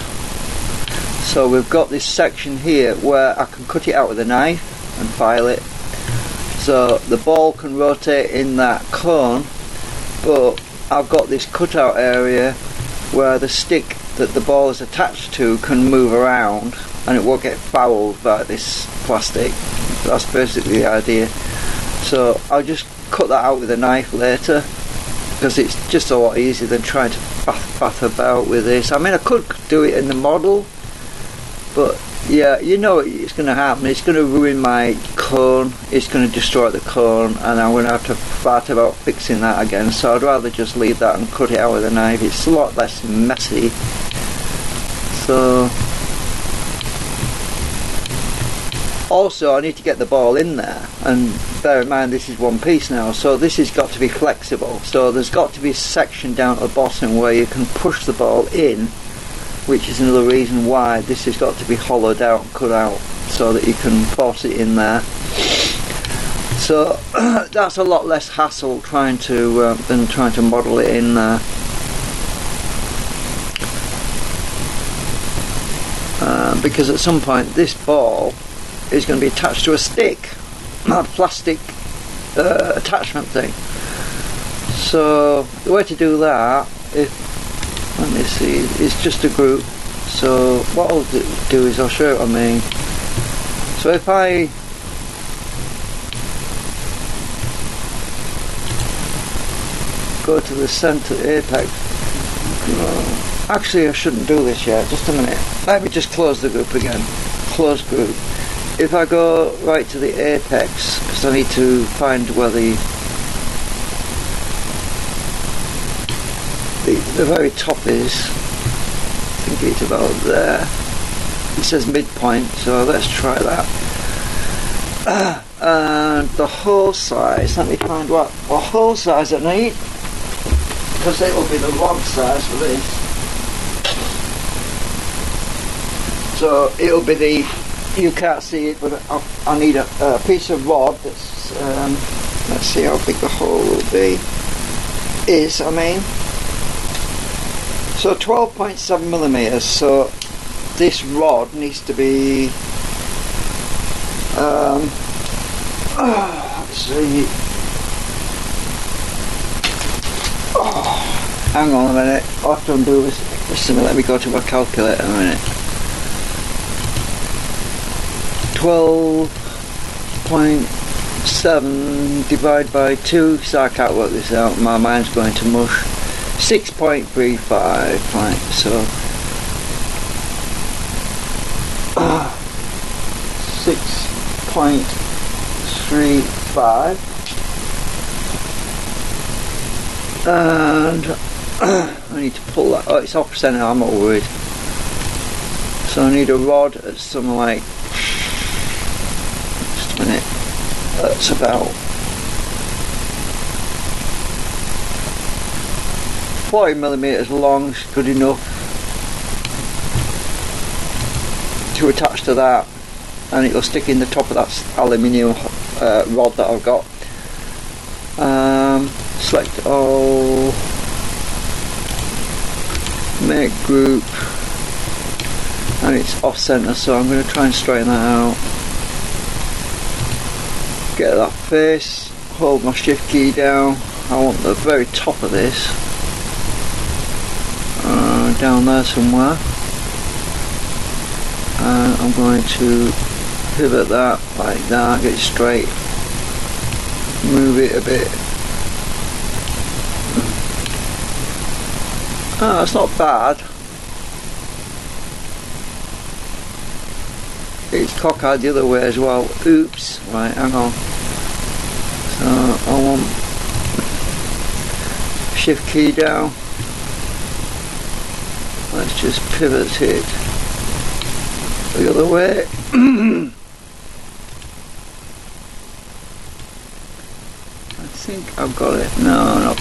So we've got this section here where I can cut it out with a knife and file it, so the ball can rotate in that cone, but I've got this cutout area where the stick that the ball is attached to can move around and it won't get fouled by this plastic. That's basically the idea. So I'll just cut that out with a knife later, because it's just a lot easier than trying to faff about with this. I mean, I could do it in the model, but yeah, you know it's going to happen. It's going to ruin my cone, it's going to destroy the cone, and I'm going to have to fight about fixing that again. So I'd rather just leave that and cut it out with a knife. It's a lot less messy. So also I need to get the ball in there, and bear in mind this is one piece now, so this has got to be flexible. So there's got to be a section down at the bottom where you can push the ball in, which is another reason why this has got to be hollowed out and cut out, so that you can force it in there. So that's a lot less hassle trying to than trying to model it in there. Because at some point this ball is going to be attached to a stick, a plastic attachment thing. So the way to do that, let me see, it's just a group. So what I'll do is I'll show it on me. So if I go to the center apex, actually I shouldn't do this yet, just a minute. Let me just close the group again. Close group. If I go right to the apex, because I need to find where the very top is, I think it's about there. It says midpoint, so let's try that. And the hole size, let me find what hole size I need, because it will be the rod size for this. So it'll be the, you can't see it, but I need a piece of rod that's, let's see how big the hole will be, I mean. So 12.7 millimeters, so this rod needs to be, let's see, hang on a minute, I'll have to undo this, just a minute, let me go to my calculator a minute. 12.7 divided by 2, so I can't work this out, my mind's going to mush. 6.35, right, so 6.35, and I need to pull that, oh, it's off center, I'm not worried. So I need a rod that's something like, just a minute, that's about 40 millimeters long, is good enough to attach to that, and it'll stick in the top of that aluminium rod that I've got. Select all, make group, and it's off center, so I'm going to try and straighten that out. Get that face, hold my shift key down, I want the very top of this. Down there somewhere, and I'm going to pivot that like that, get it straight, move it a bit. That's not bad. It's cockeyed the other way as well. Oops, right, hang on. So I want shift key down. Let's just pivot it the other way. I think I've got it. No,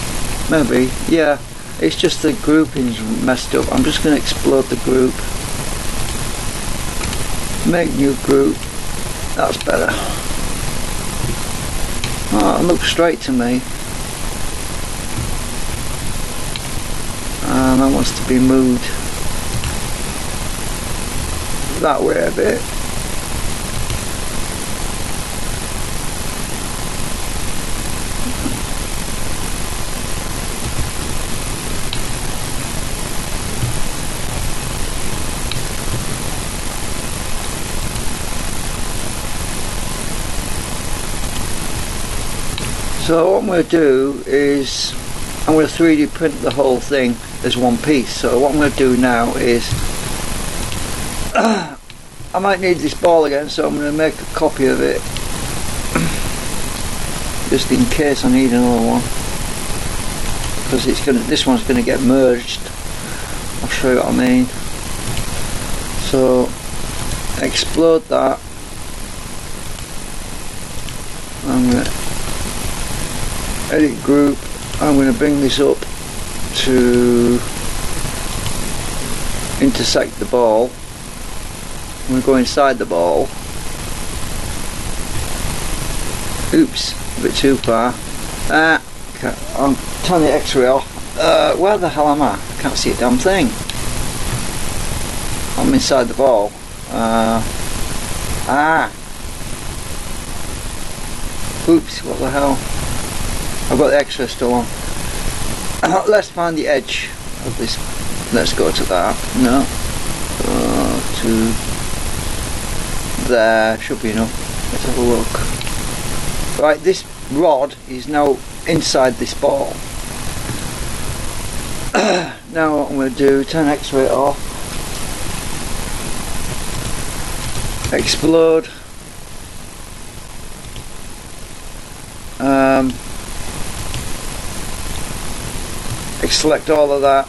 maybe. Yeah, it's just the grouping's messed up. I'm just going to explode the group. Make new group. That's better. Oh, it looks straight to me. And that wants to be moved that way a bit. So what I'm going to do is I'm going to 3D print the whole thing as one piece. So what I'm going to do now is I might need this ball again, so I'm going to make a copy of it just in case I need another one, because this one's going to get merged. I'll show you what I mean. So explode that. I'm going to edit group. I'm going to bring this up to intersect the ball. I'm going to go inside the ball. Oops, a bit too far. I'm turning the X-ray off. Where the hell am I? I can't see a damn thing. I'm inside the ball. Oops, what the hell? I've got the X-ray still on. Let's find the edge of this. Let's go to that. No. To there. Should be enough. Let's have a look. Right, this rod is now inside this ball. Now what I'm going to do, turn X-ray off. Explode. Select all of that.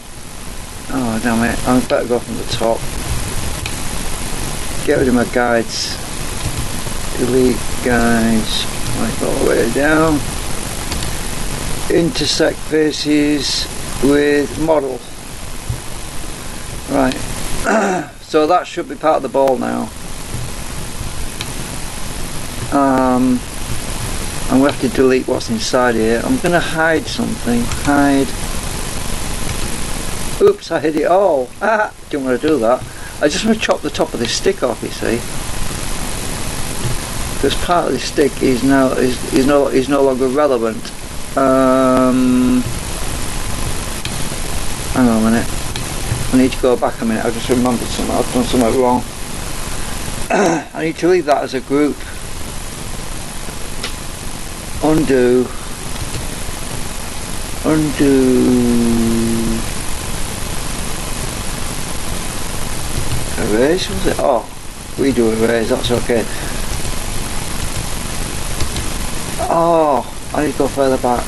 Oh damn it, I better go from the top. Get rid of my guides. Delete guides. Right, all the way down. Intersect faces with model. Right. So that should be part of the ball now. I'm going to have to delete what's inside here. I'm going to hide something. Hide. Oops, I hid it all. Didn't want to do that. I just want to chop the top of this stick off, you see. Because part of this stick is no longer relevant. Hang on a minute. I need to go back a minute. I just remembered something. I've done something wrong. I need to leave that as a group. Undo. Erase, was it? Oh, redo erase, that's okay. Oh, I need to go further back.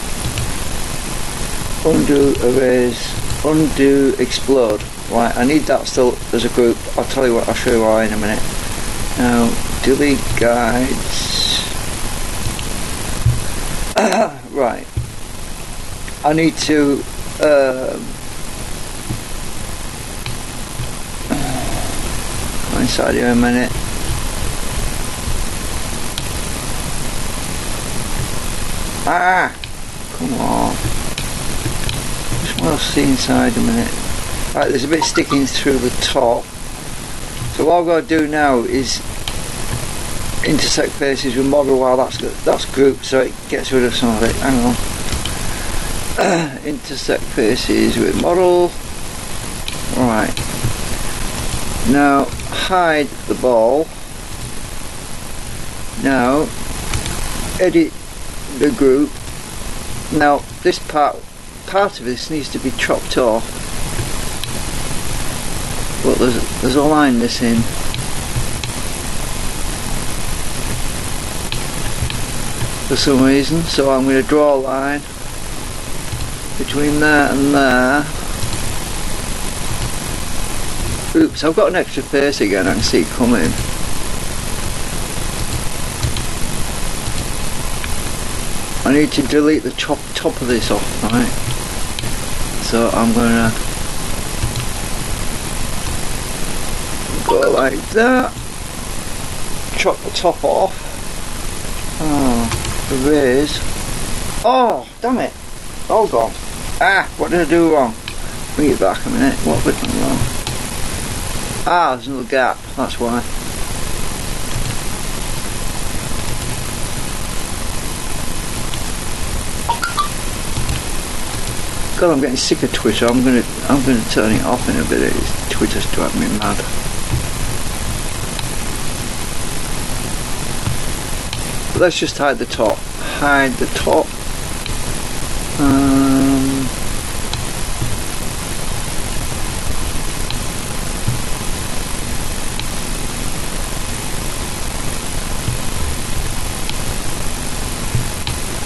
Undo, erase, undo, explode. Right, I need that still as a group. I'll tell you what, I'll show you why in a minute. Now, delete guides. Right. I need to inside here a minute. Come on. Just want to see inside a minute. Right, there's a bit sticking through the top. So what I've got to do now is intersect faces with model while that's grouped, so it gets rid of some of it. Hang on. Intersect faces with model. Right. Now hide the ball. Now edit the group. Now this part of this needs to be chopped off, but there's a line missing. For some reason, so I'm going to draw a line between there and there. Oops, I've got an extra face again, I can see it coming. I need to delete the top of this off, right? So I'm going to go like that, chop the top off. Erase. Oh, damn it. All gone. What did I do wrong? Bring it back a minute. What have I done wrong? There's another gap. That's why. God, I'm getting sick of Twitter. I'm gonna turn it off in a bit. Twitter's driving me mad. Let's just hide the top. Hide the top.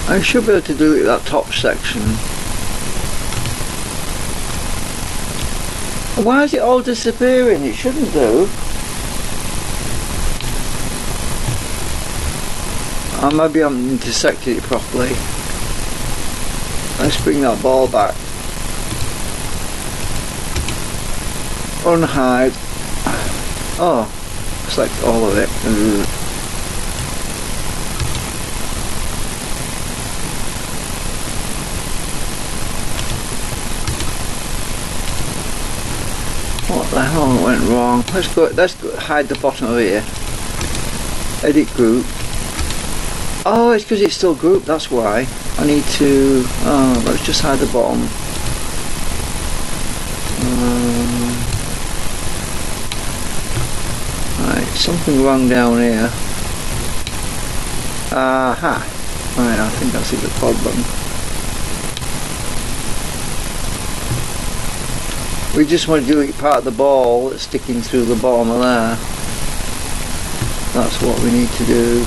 I should be able to delete that top section. Why is it all disappearing? It shouldn't do. Or maybe I haven't intersected it properly. Let's bring that ball back. Unhide. Oh, select all of it. What the hell went wrong? Let's go hide the bottom of here. Edit group. Oh, it's because it's still grouped, that's why. I need to... Oh, let's just hide the bottom. Right, something wrong down here. Aha! Right, I think that's the problem. We just want to delete part of the ball that's sticking through the bottom of there. That's what we need to do.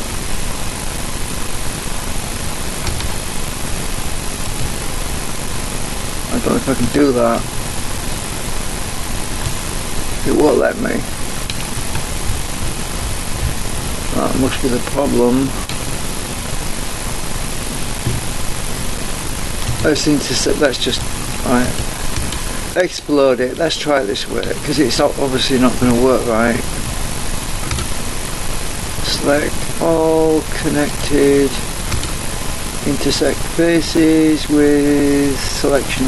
I don't know if I can do that. It won't let me. That must be the problem. Let's just explode it. Let's try it this way, because it's obviously not going to work right. Select all connected. Intersect faces with selection.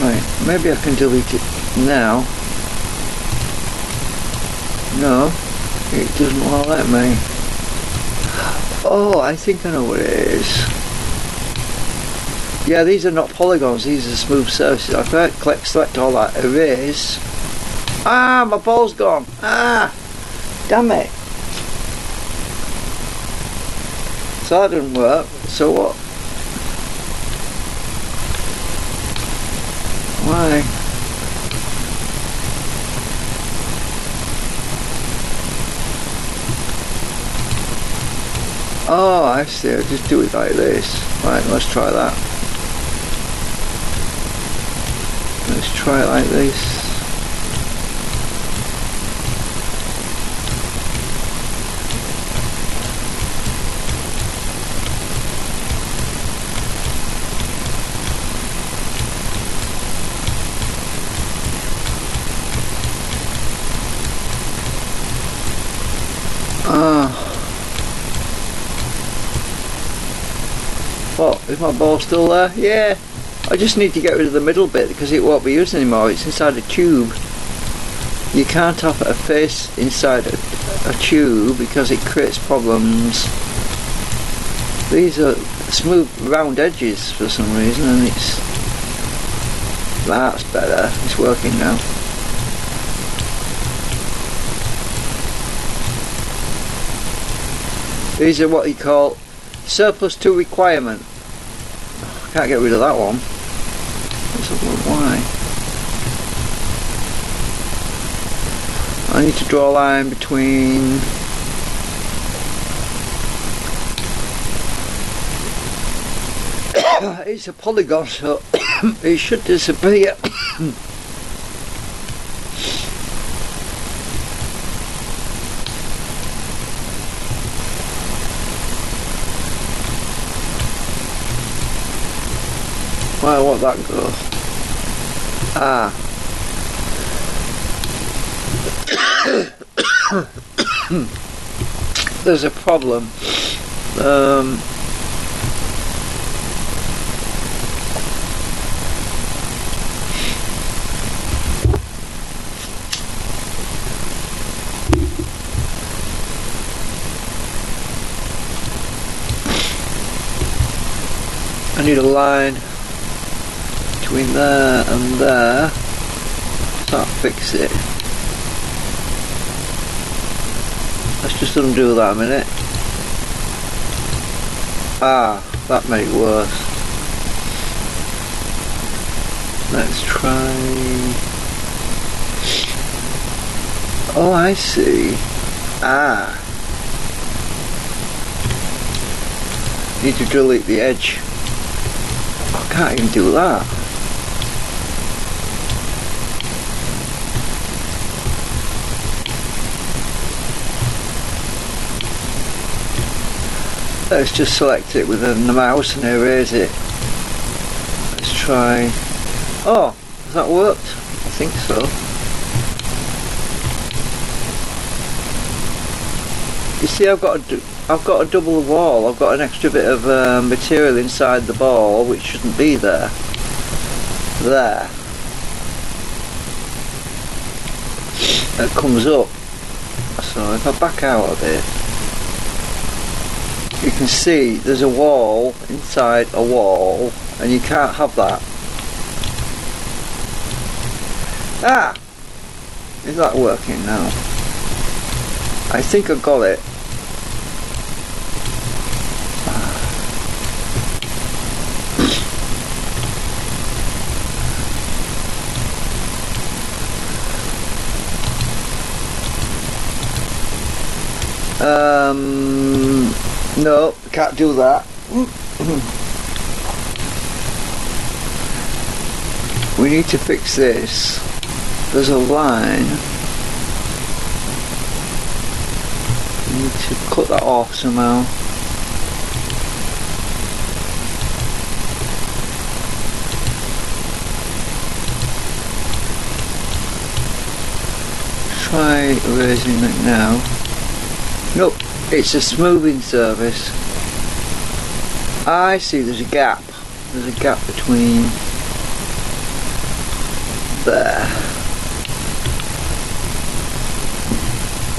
Right, maybe I can delete it now. No, it doesn't want to let me. Oh, I think I know what it is. Yeah, these are not polygons, these are smooth surfaces. If I click select all that, erase. Ah, my ball's gone. Ah, damn it. So that didn't work, so what? Why? Oh, I see, I just do it like this. Right, let's try that. Let's try it like this. What, is my ball still there? Yeah. I just need to get rid of the middle bit because it won't be used anymore. It's inside a tube. You can't have a face inside a tube because it creates problems. These are smooth round edges for some reason, and that's better. It's working now. These are what you call surplus to requirement. Can't get rid of that one. Let's have a look why. I need to draw a line between it's a polygon, so it should disappear. Why won't that go? Ah. There's a problem. I need a line between there and there. Can't fix it. Let's just undo that a minute. Ah, that made it worse. Let's try. Oh, I see. Ah. need to delete the edge. I can't even do that. Let's just select it with the mouse and erase it. Let's try. Oh, has that worked? I think so. You see, I've got a double wall. I've got an extra bit of material inside the ball which shouldn't be there. There. It comes up. So if I back out of it, you can see there's a wall inside a wall, and you can't have that. Ah! Is that working now? I think I got it. No, can't do that. We need to fix this. There's a line. We need to cut that off somehow. Try erasing it now. Nope, it's a smoothing surface. I see there's a gap. There's a gap between there.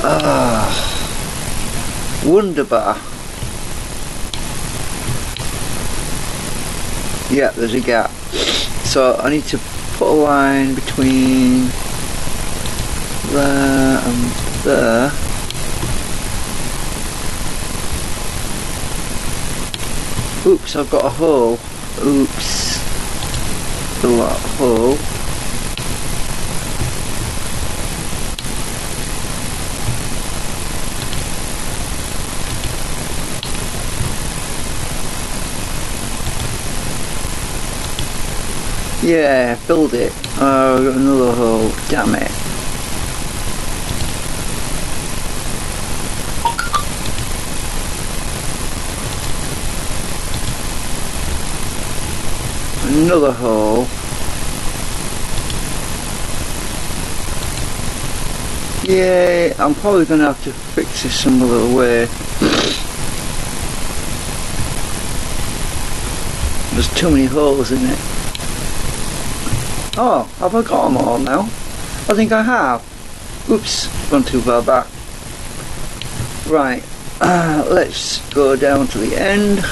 Ah, wunderbar. Yeah, there's a gap. So I need to put a line between there and there. Oops, I've got a hole. Oops. Fill that hole. Yeah, filled it. Oh, I've got another hole. Damn it. Another hole. Yeah, I'm probably going to have to fix this some other way. There's too many holes in it. Oh, have I got them all now? I think I have. Oops, gone too far back. Right, let's go down to the end.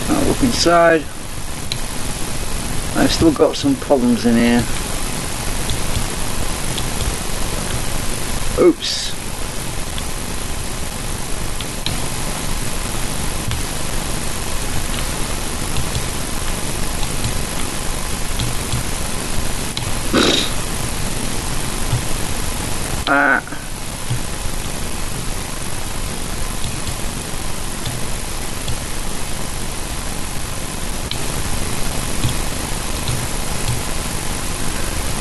I'll look inside. I've still got some problems in here. Oops.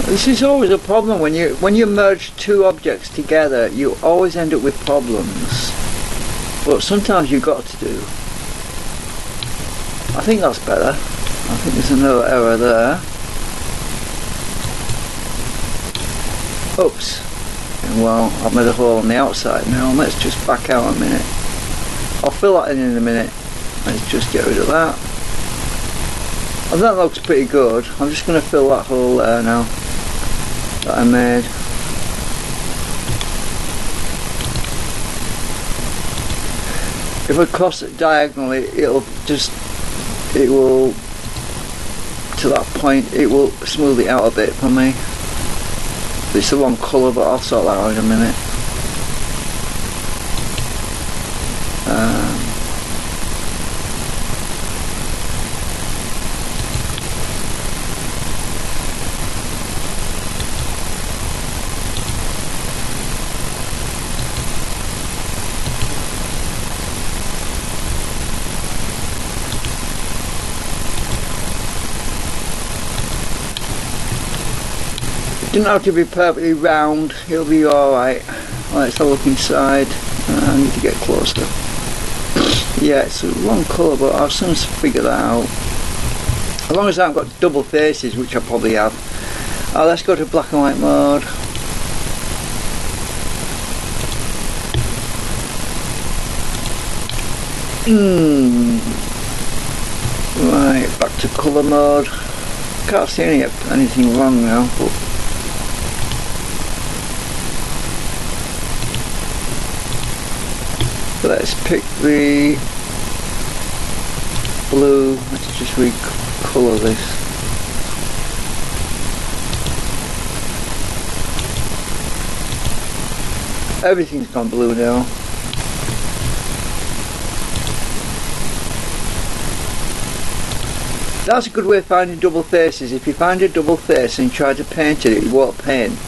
This is always a problem when you merge two objects together. You always end up with problems. But sometimes you've got to do. I think that's better. I think there's another error there. Oops. Well, I've made a hole on the outside now. Let's just back out a minute. I'll fill that in a minute. Let's just get rid of that. And that looks pretty good. I'm just going to fill that hole there now that I made. If I cross it diagonally, it will to that point, it will smooth it out a bit for me. It's the wrong colour, but I'll sort that out in a minute. Doesn't have to be perfectly round, it'll be alright. Let's have a look inside. I need to get closer. Yeah, it's a wrong colour, but I'll soon figure that out. As long as I haven't got double faces, which I probably have. Let's go to black and white mode. Right, back to colour mode. Can't see anything wrong now, but let's pick the blue. Let's just recolour this. Everything's gone blue now. That's a good way of finding double faces. If you find a double face and try to paint it, it won't paint.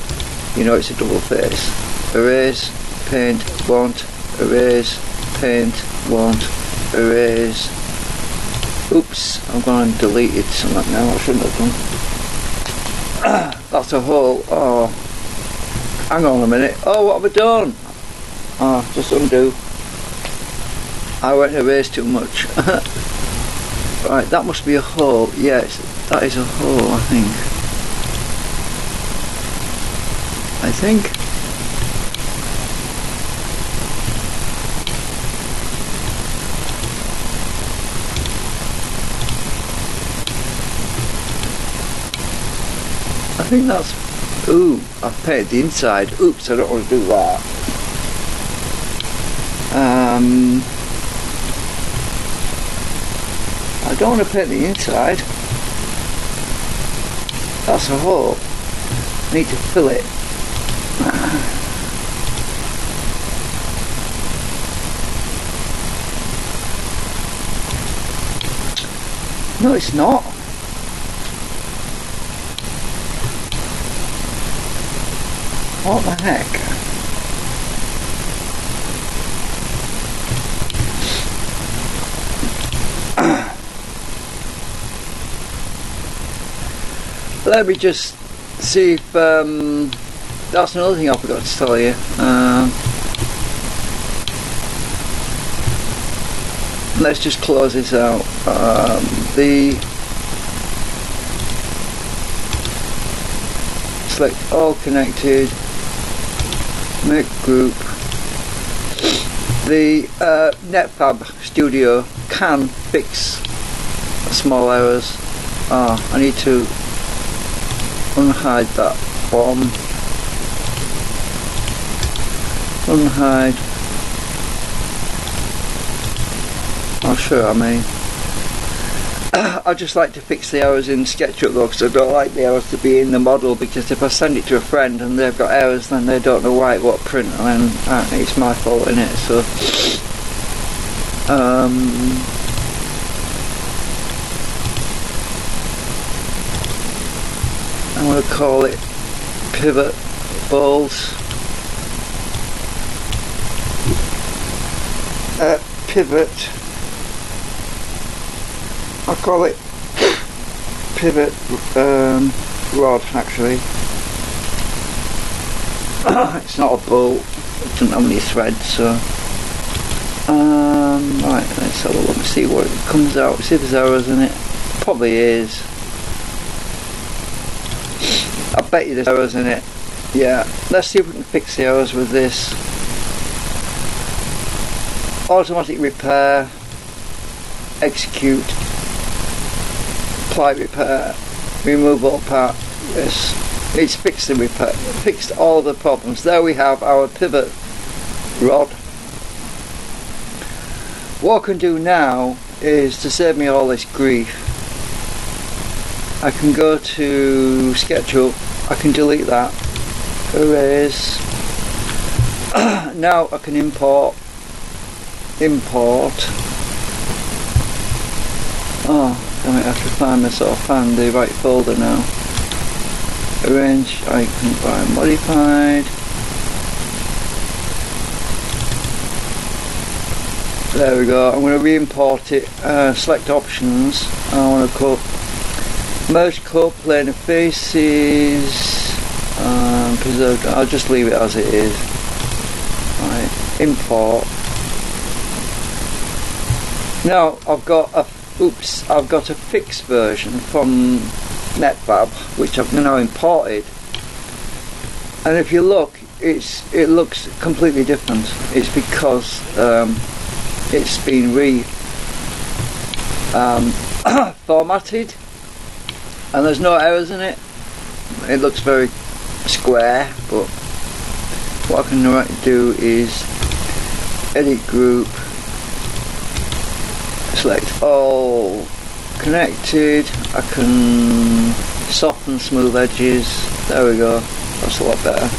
You know it's a double face. Erase, paint, won't. Erase, paint, won't. Erase. Oops, I'm going to delete it something now. I shouldn't have done. That's a hole. Oh, hang on a minute. Oh, what have I done? Oh, just undo. I went erase too much. Right, that must be a hole. Yes, that is a hole, I think. I think that's... Ooh, I've painted the inside. Oops, I don't want to do that. I don't want to paint the inside. That's a hole. Need to fill it. No, it's not. What the heck? Let me just see if that's another thing I forgot to tell you. Let's just close this out. Select all connected, make group. The Netfab Studio can fix small errors. I need to unhide that form. Unhide. Oh sure, I mean. I just like to fix the errors in SketchUp though, because I don't like the errors to be in the model, because if I send it to a friend and they've got errors, then they don't know why it won't print, and then it's my fault in it. So I'm going to call it pivot balls. Pivot. I'll call it pivot rod actually. It's not a bolt, it doesn't have any threads, so right, let's have a look, see what it comes out, see if there's errors in it. Probably is. I bet you there's errors in it. Yeah, let's see if we can fix the errors with this. Automatic repair, execute, apply repair, remove all part. Yes, it's fixed the repair, fixed all the problems. There we have our pivot rod. What I can do now is, to save me all this grief, I can go to SketchUp, I can delete that, erase. Now I can import. Oh, damn it, I have to find the right folder now. Arrange icon by modified. There we go. I'm going to re-import it. Select options. I want to merge coplane of faces. preserved. I'll just leave it as it is. Right, import. Now I've got a fixed version from NetBab which I've now imported, and if you look, it looks completely different. It's because it's been formatted, and there's no errors in it. It looks very square, but what I can do is edit group, select all connected. I can soften smooth edges. There we go, that's a lot better.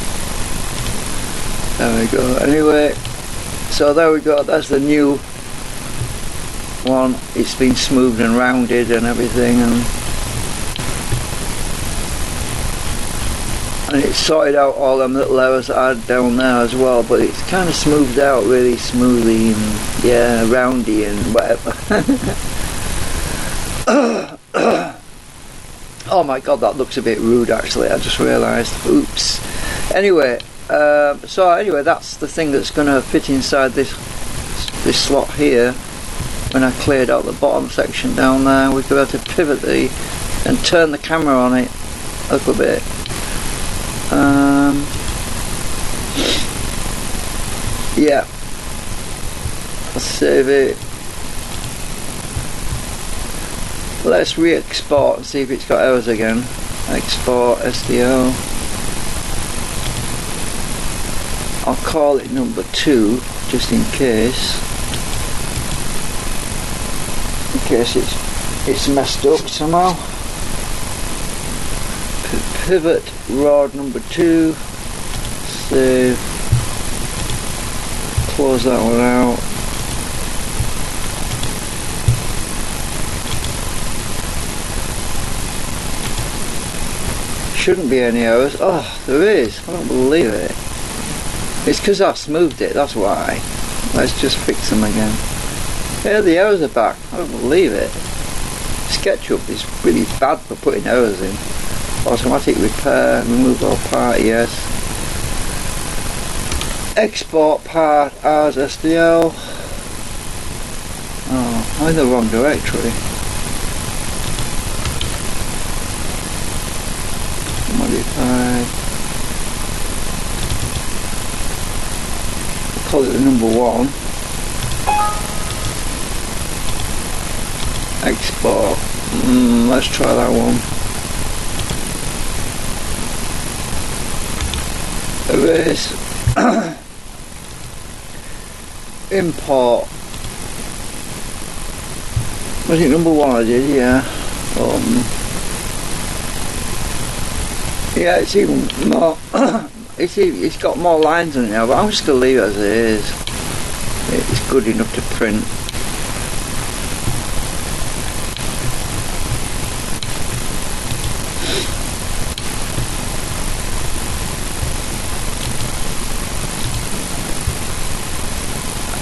There we go. Anyway, so there we go, that's the new one. It's been smoothed and rounded and everything, and it's sorted out all them little errors that I had down there as well, but it's kind of smoothed out really smoothly, and yeah, roundy and whatever. Oh my god, that looks a bit rude actually, I just realised. Oops. Anyway, so anyway, that's the thing that's going to fit inside this slot here. When I cleared out the bottom section down there, we could be able to pivot and turn the camera on it a little bit. Yeah, I'll save it. Let's re-export and see if it's got errors again. Export SDL. I'll call it number 2 just in case it's messed up somehow. Pivot rod number 2. Save. Close that one out. Shouldn't be any errors. Oh, there is. I don't believe it. It's because I've smoothed it, that's why. Let's just fix them again. Yeah, the errors are back. I don't believe it. SketchUp is really bad for putting errors in. Automatic repair, remove all part, yes. Export part as SDL. Oh, I'm in the wrong directory. Modify. Call it the number 1. Export. Let's try that one. Erase. Import. Was it number 1 I did? Yeah. Yeah, it's even more. It's got more lines on it now, but I'm just going to leave it as it is. It's good enough to print.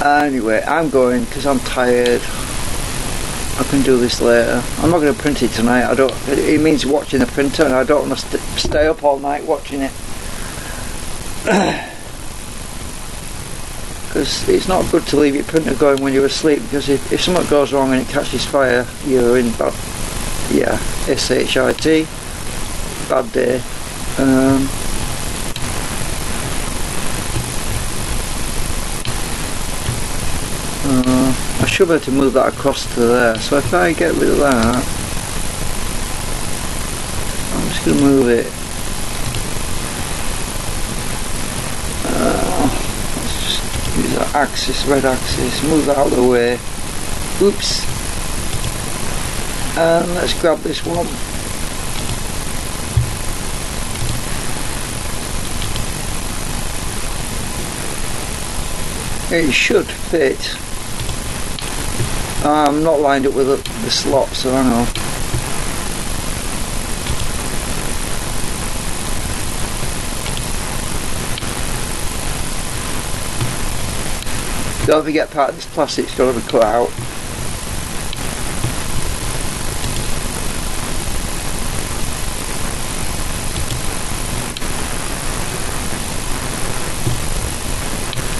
Anyway, I'm going because I'm tired. I can do this later. I'm not going to print it tonight. It means watching the printer, and I don't want to stay up all night watching it. Because it's not good to leave your printer going when you're asleep, because if something goes wrong and it catches fire, you're in bad, yeah, SHIT, bad day. I should be able to move that across to there, so if I get rid of that, I'm just going to move it. Let's just use that axis, red axis, move that out of the way. Oops. And let's grab this one. It should fit. I'm not lined up with the slot, so hang on. Don't forget, part of this plastic's got to be cut out.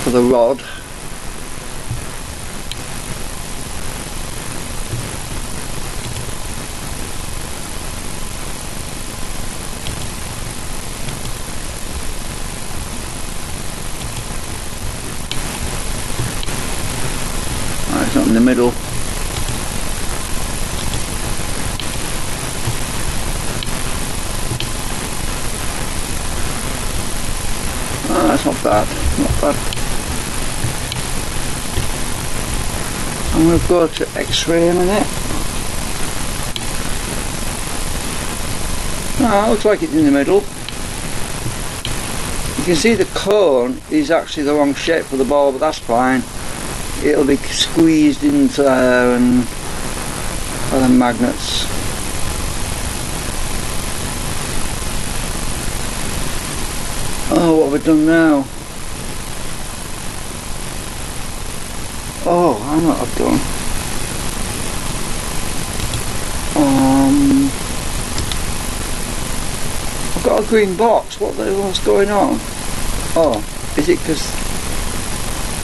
for the rod. Right, it's not in the middle. That's not bad, not bad. I'm going to go to X-ray in a minute. Looks like it's in the middle. You can see the cone is actually the wrong shape for the ball, but that's fine. It'll be squeezed into there and by the magnets. Oh, what have I done now? Oh, I know what I've done. I've got a green box. What the hell's going on? Oh, is it because...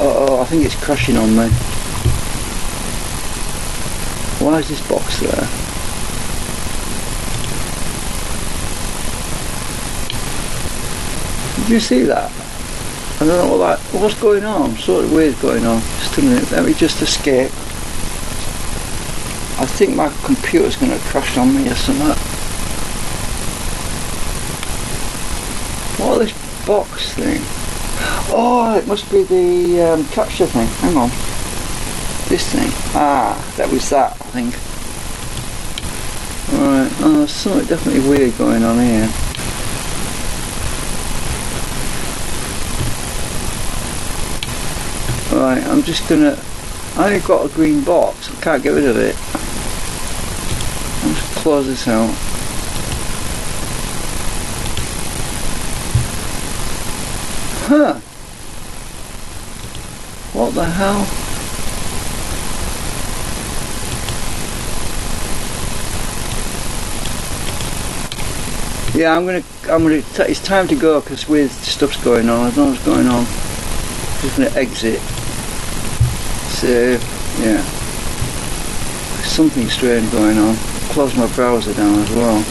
Oh, I think it's crashing on me. Why is this box there? Did you see that? I don't know what's going on. Sort of weird going on. Just a minute, let me just escape. I think my computer's going to crash on me or something. What is this box thing? Oh, it must be the capture thing. Hang on. This thing. Ah, that was that, I think. Right, oh, there's something definitely weird going on here. Right, I'm just gonna... I only got a green box, I can't get rid of it. I'll just close this out. Huh! What the hell? Yeah, it's time to go because with stuff's going on, I don't know what's going on. I'm just gonna exit. Save, yeah. Something strange going on. Close my browser down as well.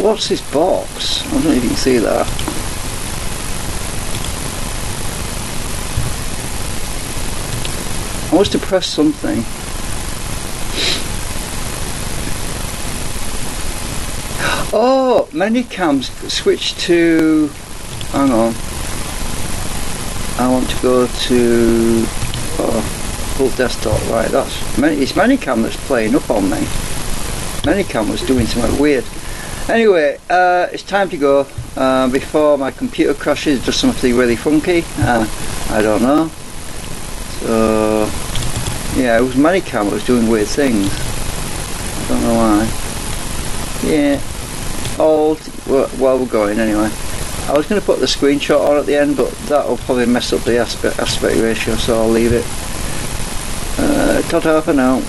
What's this box? I don't know if you can see that. I must have pressed something. Oh, Manycams switch to... Hang on. I want to go to full desktop. Right, it's Manycam that's playing up on me. Manycam was doing something weird. Anyway, it's time to go before my computer crashes. Does something really funky. I don't know. So yeah, it was Manycam that was doing weird things. I don't know why. Yeah. While we're going anyway. I was going to put the screenshot on at the end, but that'll probably mess up the aspect ratio, so I'll leave it. Ta-ta for now.